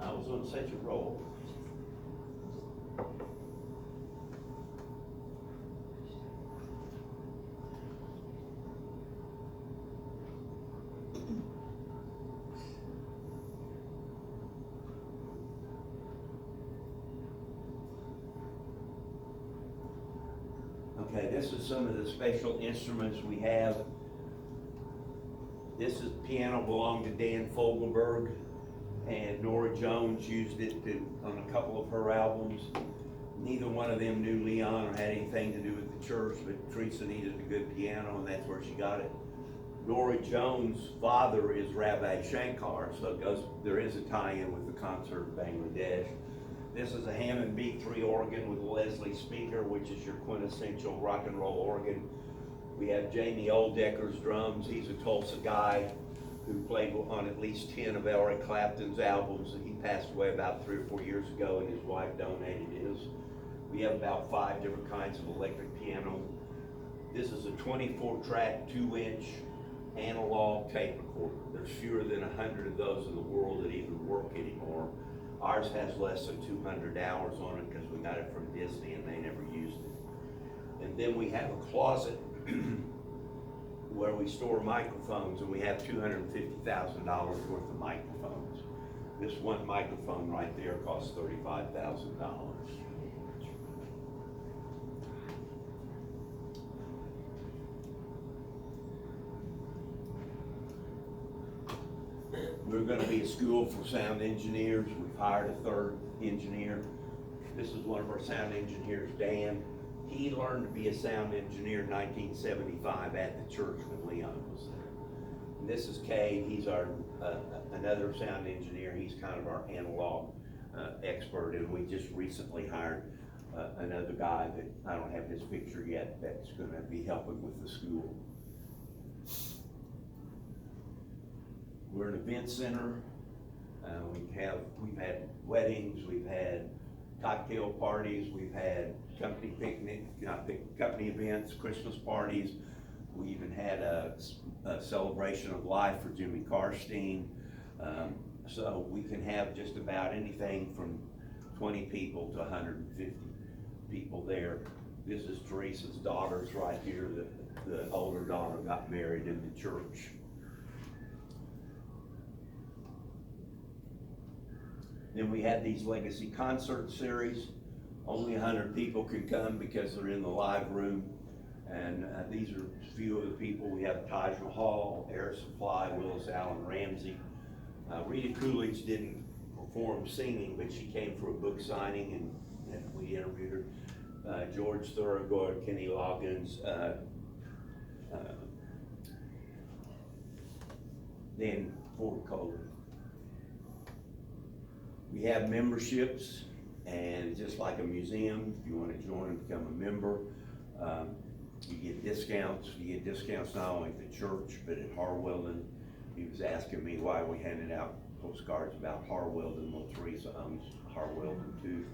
I was on such a roll. Okay, this is some of the special instruments we have. This is piano belonged to Dan Fogelberg, and Nora Jones used it on a couple of her albums. Neither one of them knew Leon or had anything to do with the church, but Teresa needed a good piano, and that's where she got it. Nora Jones' father is Rabbi Shankar, so there is a tie-in with the concert in Bangladesh. This is a Hammond B3 organ with a Leslie speaker, which is your quintessential rock and roll organ. We have Jamie Oldecker's drums. He's a Tulsa guy who played on at least 10 of Eric Clapton's albums. He passed away about 3 or 4 years ago, and his wife donated his. We have about 5 different kinds of electric piano. This is a 24-track, 2-inch analog tape recorder. There's fewer than 100 of those in the world that even work anymore. Ours has less than 200 hours on it because we got it from Disney and they never used it. And then we have a closet where we store microphones, and we have $250,000 worth of microphones. This one microphone right there costs $35,000. We're gonna be a school for sound engineers. We've hired a 3rd engineer. This is one of our sound engineers, Dan. He learned to be a sound engineer in 1975 at the church when Leon was there. And this is Kay. He's our another sound engineer. He's kind of our analog expert, and we just recently hired another guy that I don't have his picture yet that's gonna be helping with the school. We're an event center. We've had weddings, we've had cocktail parties, we've had company picnic, company events, Christmas parties. We even had a celebration of life for Jimmy Karstein. So we can have just about anything from 20 people to 150 people there. This is Teresa's daughters right here. The older daughter got married in the church. Then we had these legacy concert series. Only 100 people can come because they're in the live room. And these are a few of the people. We have Taj Mahal, Air Supply, Willis Allen, Ramsey. Rita Coolidge didn't perform singing, but she came for a book signing, and we interviewed her. George Thorogood, Kenny Loggins, then Ford Kohler. We have memberships, and just like a museum, if you want to join and become a member, you get discounts. You get discounts not only at the church, but at Harwilden. He was asking me why we handed out postcards about Harwilden. Well, Teresa owns Harwilden too.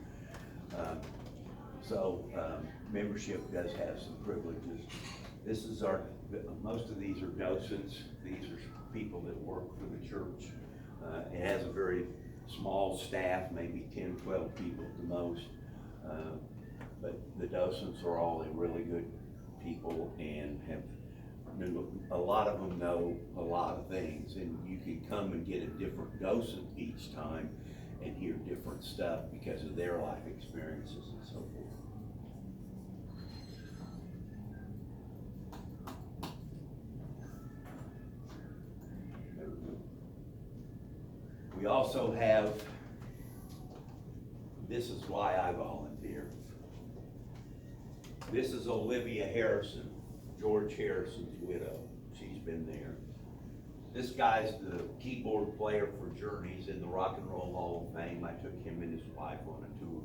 Membership does have some privileges. This is most of these are docents. These are people that work for the church. It has a very small staff, maybe 10, 12 people at the most. But the docents are all really good people and a lot of them know a lot of things, and you can come and get a different docent each time and hear different stuff because of their life experiences and so forth. We also have, this is why I volunteer. This is Olivia Harrison, George Harrison's widow. She's been there. This guy's the keyboard player for Journeys in the Rock and Roll Hall of Fame. I took him and his wife on a tour.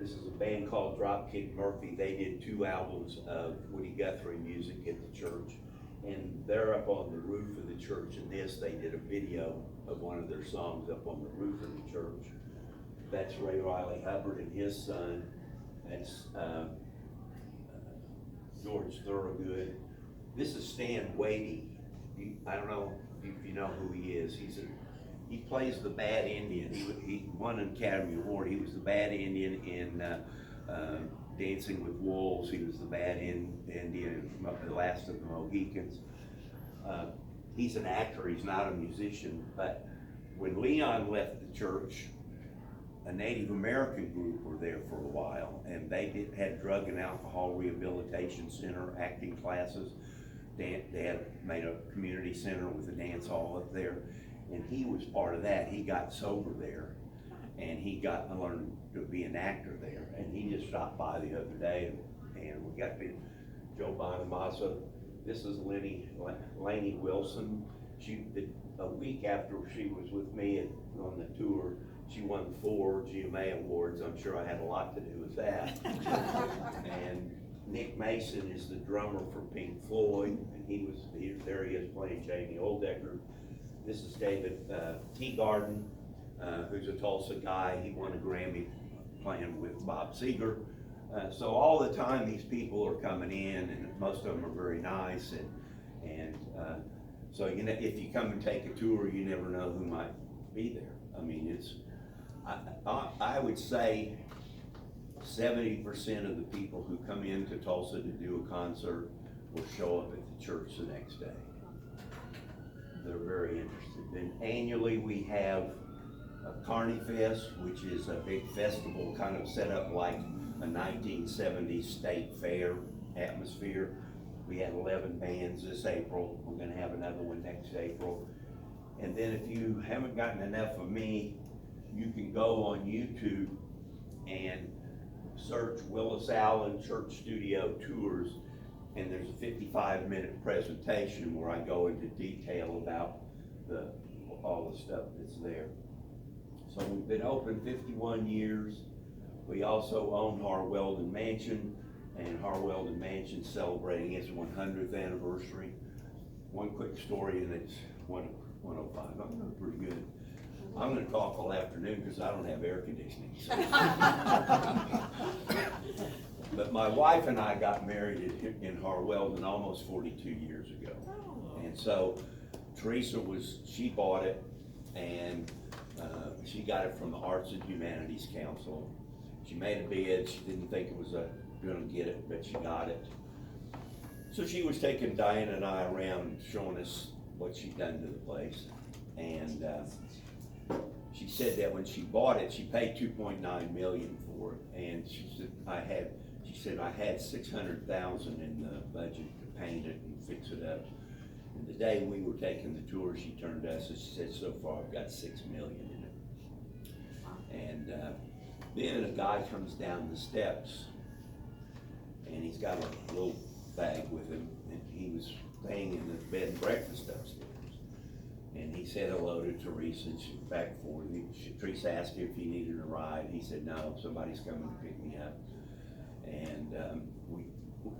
This is a band called Dropkick Murphy. They did 2 albums of Woody Guthrie music at the church. And they're up on the roof of the church, and they did a video of one of their songs up on the roof of the church. That's Ray Riley Hubbard and his son. That's George Thorogood. This is Stan Wadey. I don't know if you know who he is. He plays the bad Indian. He won an Academy Award. He was the bad Indian in Dancing with Wolves. He was the bad Indian in The Last of the Mohicans. He's an actor, he's not a musician, but when Leon left the church, a Native American group were there for a while, and they had drug and alcohol rehabilitation center, acting classes. They had made a community center with a dance hall up there, and he was part of that. He got sober there, and he got to learn to be an actor there, and he just stopped by the other day, and we got to Joe Bonamassa. This is Lainey Wilson. A week after she was with me on the tour, she won 4 GMA awards. I'm sure I had a lot to do with that. And Nick Mason is the drummer for Pink Floyd, and there he is playing Jamie Oldecker. This is David Teagarden, who's a Tulsa guy. He won a Grammy playing with Bob Seger. So all the time these people are coming in, and most of them are very nice, and so you know, if you come and take a tour, you never know who might be there. I mean, I would say 70% of the people who come into Tulsa to do a concert will show up at the church the next day. They're very interested. Then annually we have a Carney Fest, which is a big festival kind of set up like a 1970s state fair atmosphere. We had 11 bands this April. We're gonna have another one next April. And then if you haven't gotten enough of me, you can go on YouTube and search Willis Allen Church Studio Tours, and there's a 55-minute presentation where I go into detail about all the stuff that's there. So we've been open 51 years. We also own Harweldon Mansion, and Harweldon Mansion's celebrating its 100th anniversary. One quick story, and it's 1:05. I'm doing pretty good. I'm gonna talk all afternoon because I don't have air conditioning. So. But my wife and I got married in Harweldon almost 42 years ago. And so Teresa she bought it, and she got it from the Arts and Humanities Council. She made a bid. She didn't think it was gonna get it, but she got it. So she was taking Diane and I around showing us what she'd done to the place. And she said that when she bought it, she paid $2.9 million for it. And she said, I had $600,000 in the budget to paint it and fix it up. And the day we were taking the tour, she turned to us and she said, so far I've got $6 million in it. And then a guy comes down the steps, and he's got a little bag with him, and he was staying in the bed and breakfast upstairs. And he said hello to Teresa, and she was back and forth. Teresa asked him if he needed a ride. He said, no, somebody's coming to pick me up. And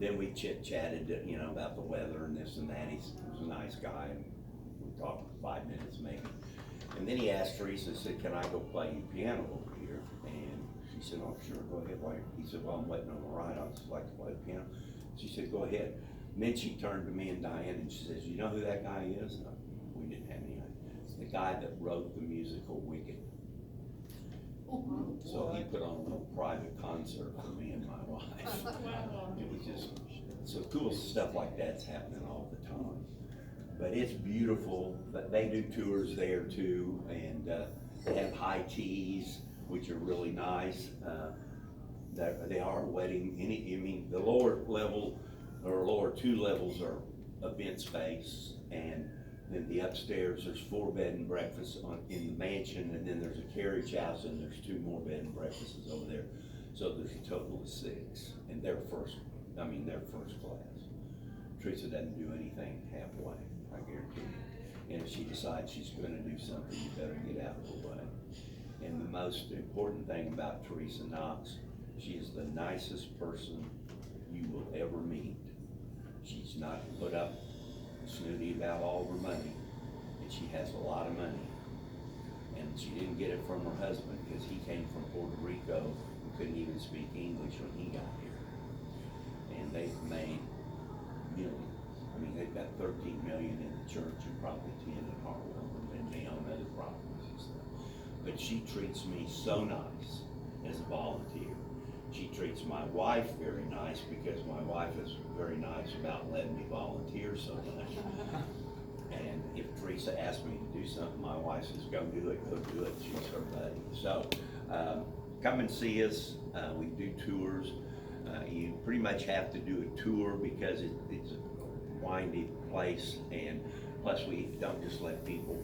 then we chit-chatted, you know, about the weather and this and that. He was a nice guy, and we talked for 5 minutes maybe. And then he asked Teresa, said, can I go play piano over here? And she said, oh, sure, go ahead. He said, well, I'm waiting on the ride. I'd just like to play the piano. She said, go ahead. And then she turned to me and Diane, and she says, you know who that guy is? No, we didn't have any idea. It's the guy that wrote the musical Wicked. So he put on a little private concert for me and my wife. It was just, so cool stuff like that's happening all the time. But it's beautiful. But they do tours there too, and they have high teas, which are really nice. They are wedding. I mean, the lower level or lower 2 levels are event space, and then the upstairs there's 4 bed and breakfasts in the mansion, and then there's a carriage house, and there's 2 more bed and breakfasts over there. So there's a total of 6, and they're first class. Teresa doesn't do anything halfway, I guarantee you. And if she decides she's gonna do something, you better get out of the way. And the most important thing about Teresa Knox, she is the nicest person you will ever meet. She's not put up snooty about all her money, and she has a lot of money. And she didn't get it from her husband because he came from Puerto Rico and couldn't even speak English when he got here. And they've made millions. I mean, they've got 13 million in the church and probably 10 in Harwell, and they own other properties and stuff. But she treats me so nice as a volunteer. She treats my wife very nice because my wife is very nice about letting me volunteer so much. And if Teresa asks me to do something, my wife says, go do it. She's her buddy. So come and see us. We do tours. You pretty much have to do a tour because it's a windy place, and plus we don't just let people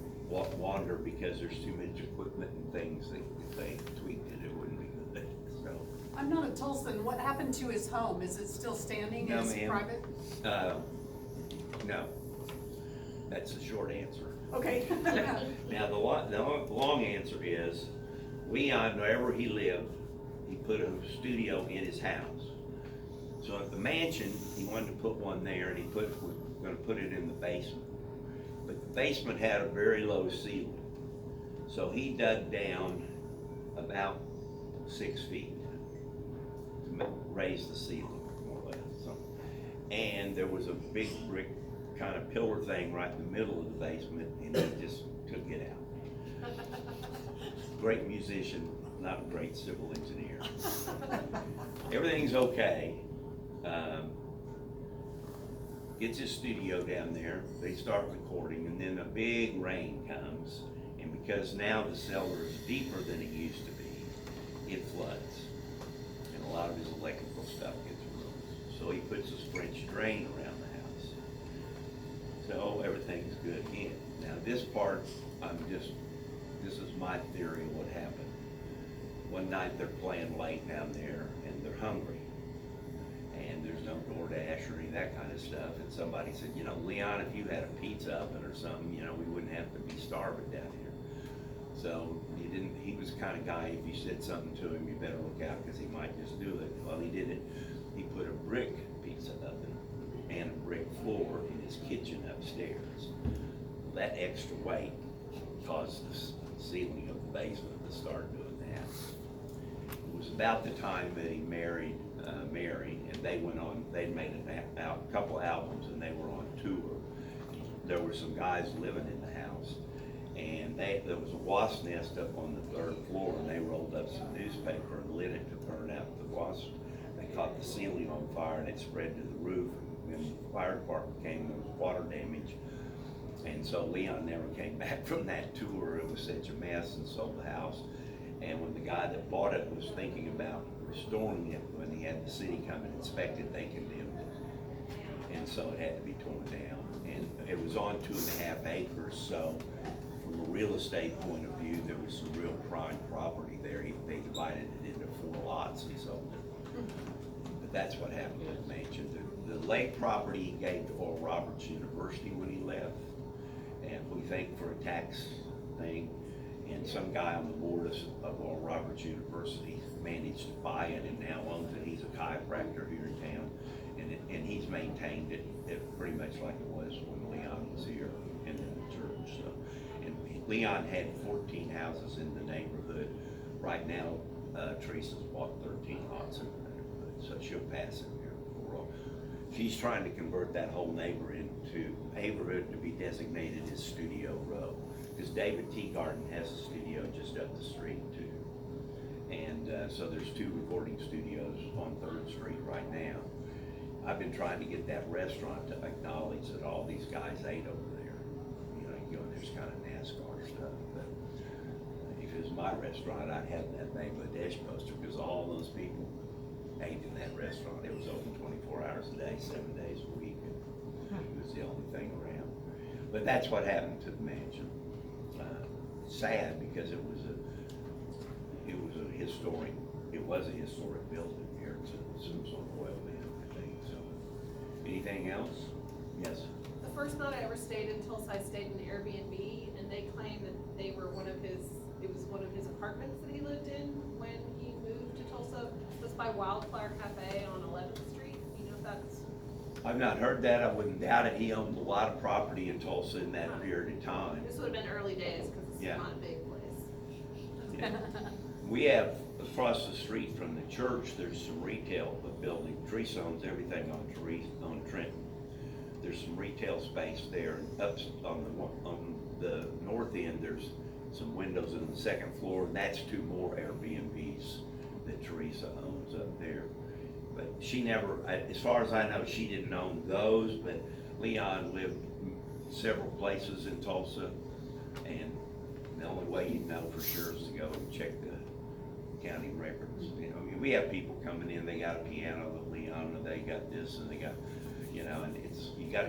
wander because there's too much equipment and things that if they tweaked it, it wouldn't be good. So. I'm not a Tulsan. What happened to his home? Is it still standing? No, Is ma'am. private? No. That's the short answer. Okay. Now, the long answer is, wherever he lived, he put a studio in his house. So at the mansion, he wanted to put one there, and was gonna put it in the basement. But the basement had a very low ceiling. So he dug down about 6 feet to raise the ceiling, more or less. So, and there was a big brick kind of pillar thing right in the middle of the basement, and he just couldn't get out. Great musician, not a great civil engineer. Everything's okay. Gets his studio down there, they start recording, and then a big rain comes, and because now the cellar is deeper than it used to be, it floods, and a lot of his electrical stuff gets ruined. So he puts this French drain around the house. So everything's good again. Now this part, this is my theory of what happened. One night they're playing late down there, and they're hungry. And there's no DoorDash or any of that kind of stuff. And somebody said, you know, Leon, if you had a pizza oven or something, you know, we wouldn't have to be starving down here. So he was the kind of guy, if you said something to him, you better look out because he might just do it. Well, he did it. He put a brick pizza oven and a brick floor in his kitchen upstairs. That extra weight caused the ceiling of the basement to start doing that. It was about the time that he married Mary, and they'd made a couple albums, and they were on tour. There were some guys living in the house, and there was a wasp nest up on the 3rd floor, and they rolled up some newspaper and lit it to burn out the wasp. They caught the ceiling on fire, and it spread to the roof, and when the fire department came, there was water damage. And so Leon never came back from that tour. It was such a mess, and sold the house. And when the guy that bought it was thinking about restoring it, when he had the city come and inspect it, they condemned it. And so it had to be torn down. And it was on 2.5 acres, so from a real estate point of view, there was some real prime property there. They divided it into 4 lots and sold it. But that's what happened with the mansion. The lake property he gave to Oral Roberts University when he left. And we think for a tax thing, and some guy on the board of Oral Roberts University managed to buy it and now owns it. He's a chiropractor here in town, and he's maintained it pretty much like it was when Leon was here and in the church. So, and Leon had 14 houses in the neighborhood. Right now, Teresa's bought 13 lots in the neighborhood, so she'll pass him here before. She's trying to convert that whole neighborhood to be designated as Studio Row. Because David Teagarden has a studio just up the street too. And so there's 2 recording studios on 3rd Street right now. I've been trying to get that restaurant to acknowledge that all these guys ate over there. You know, you go and there's kind of NASCAR stuff, but if it was my restaurant, I'd have that Bangladesh poster because all those people ate in that restaurant. It was open 24 hours a day, 7 days a week. It was the only thing around. But that's what happened to the mansion. Sad because it was a historic building here. It's some sort of oil man, I think. So, anything else? Yes. The first night I ever stayed in Tulsa, I stayed in an Airbnb, and they claimed that it was one of his apartments that he lived in when he moved to Tulsa. It was by Wildflower Cafe on 11th Street. You know if that's. I've not heard that. I wouldn't doubt it. He owned a lot of property in Tulsa in that period of time. This would have been early days because it's Yeah. not a big place. Yeah. We have, across the street from the church, there's some retail building. Teresa owns everything on Trenton. There's some retail space there. Up on the north end, there's some windows in the 2nd floor, and that's 2 more Airbnbs that Teresa owns up there. But she never, as far as I know, she didn't own those, but Leon lived several places in Tulsa, and the only way you know for sure is to go and check the county records. You know, I mean, we have people coming in, they got a piano that Leon, and they got this, and they got, you know, and you got to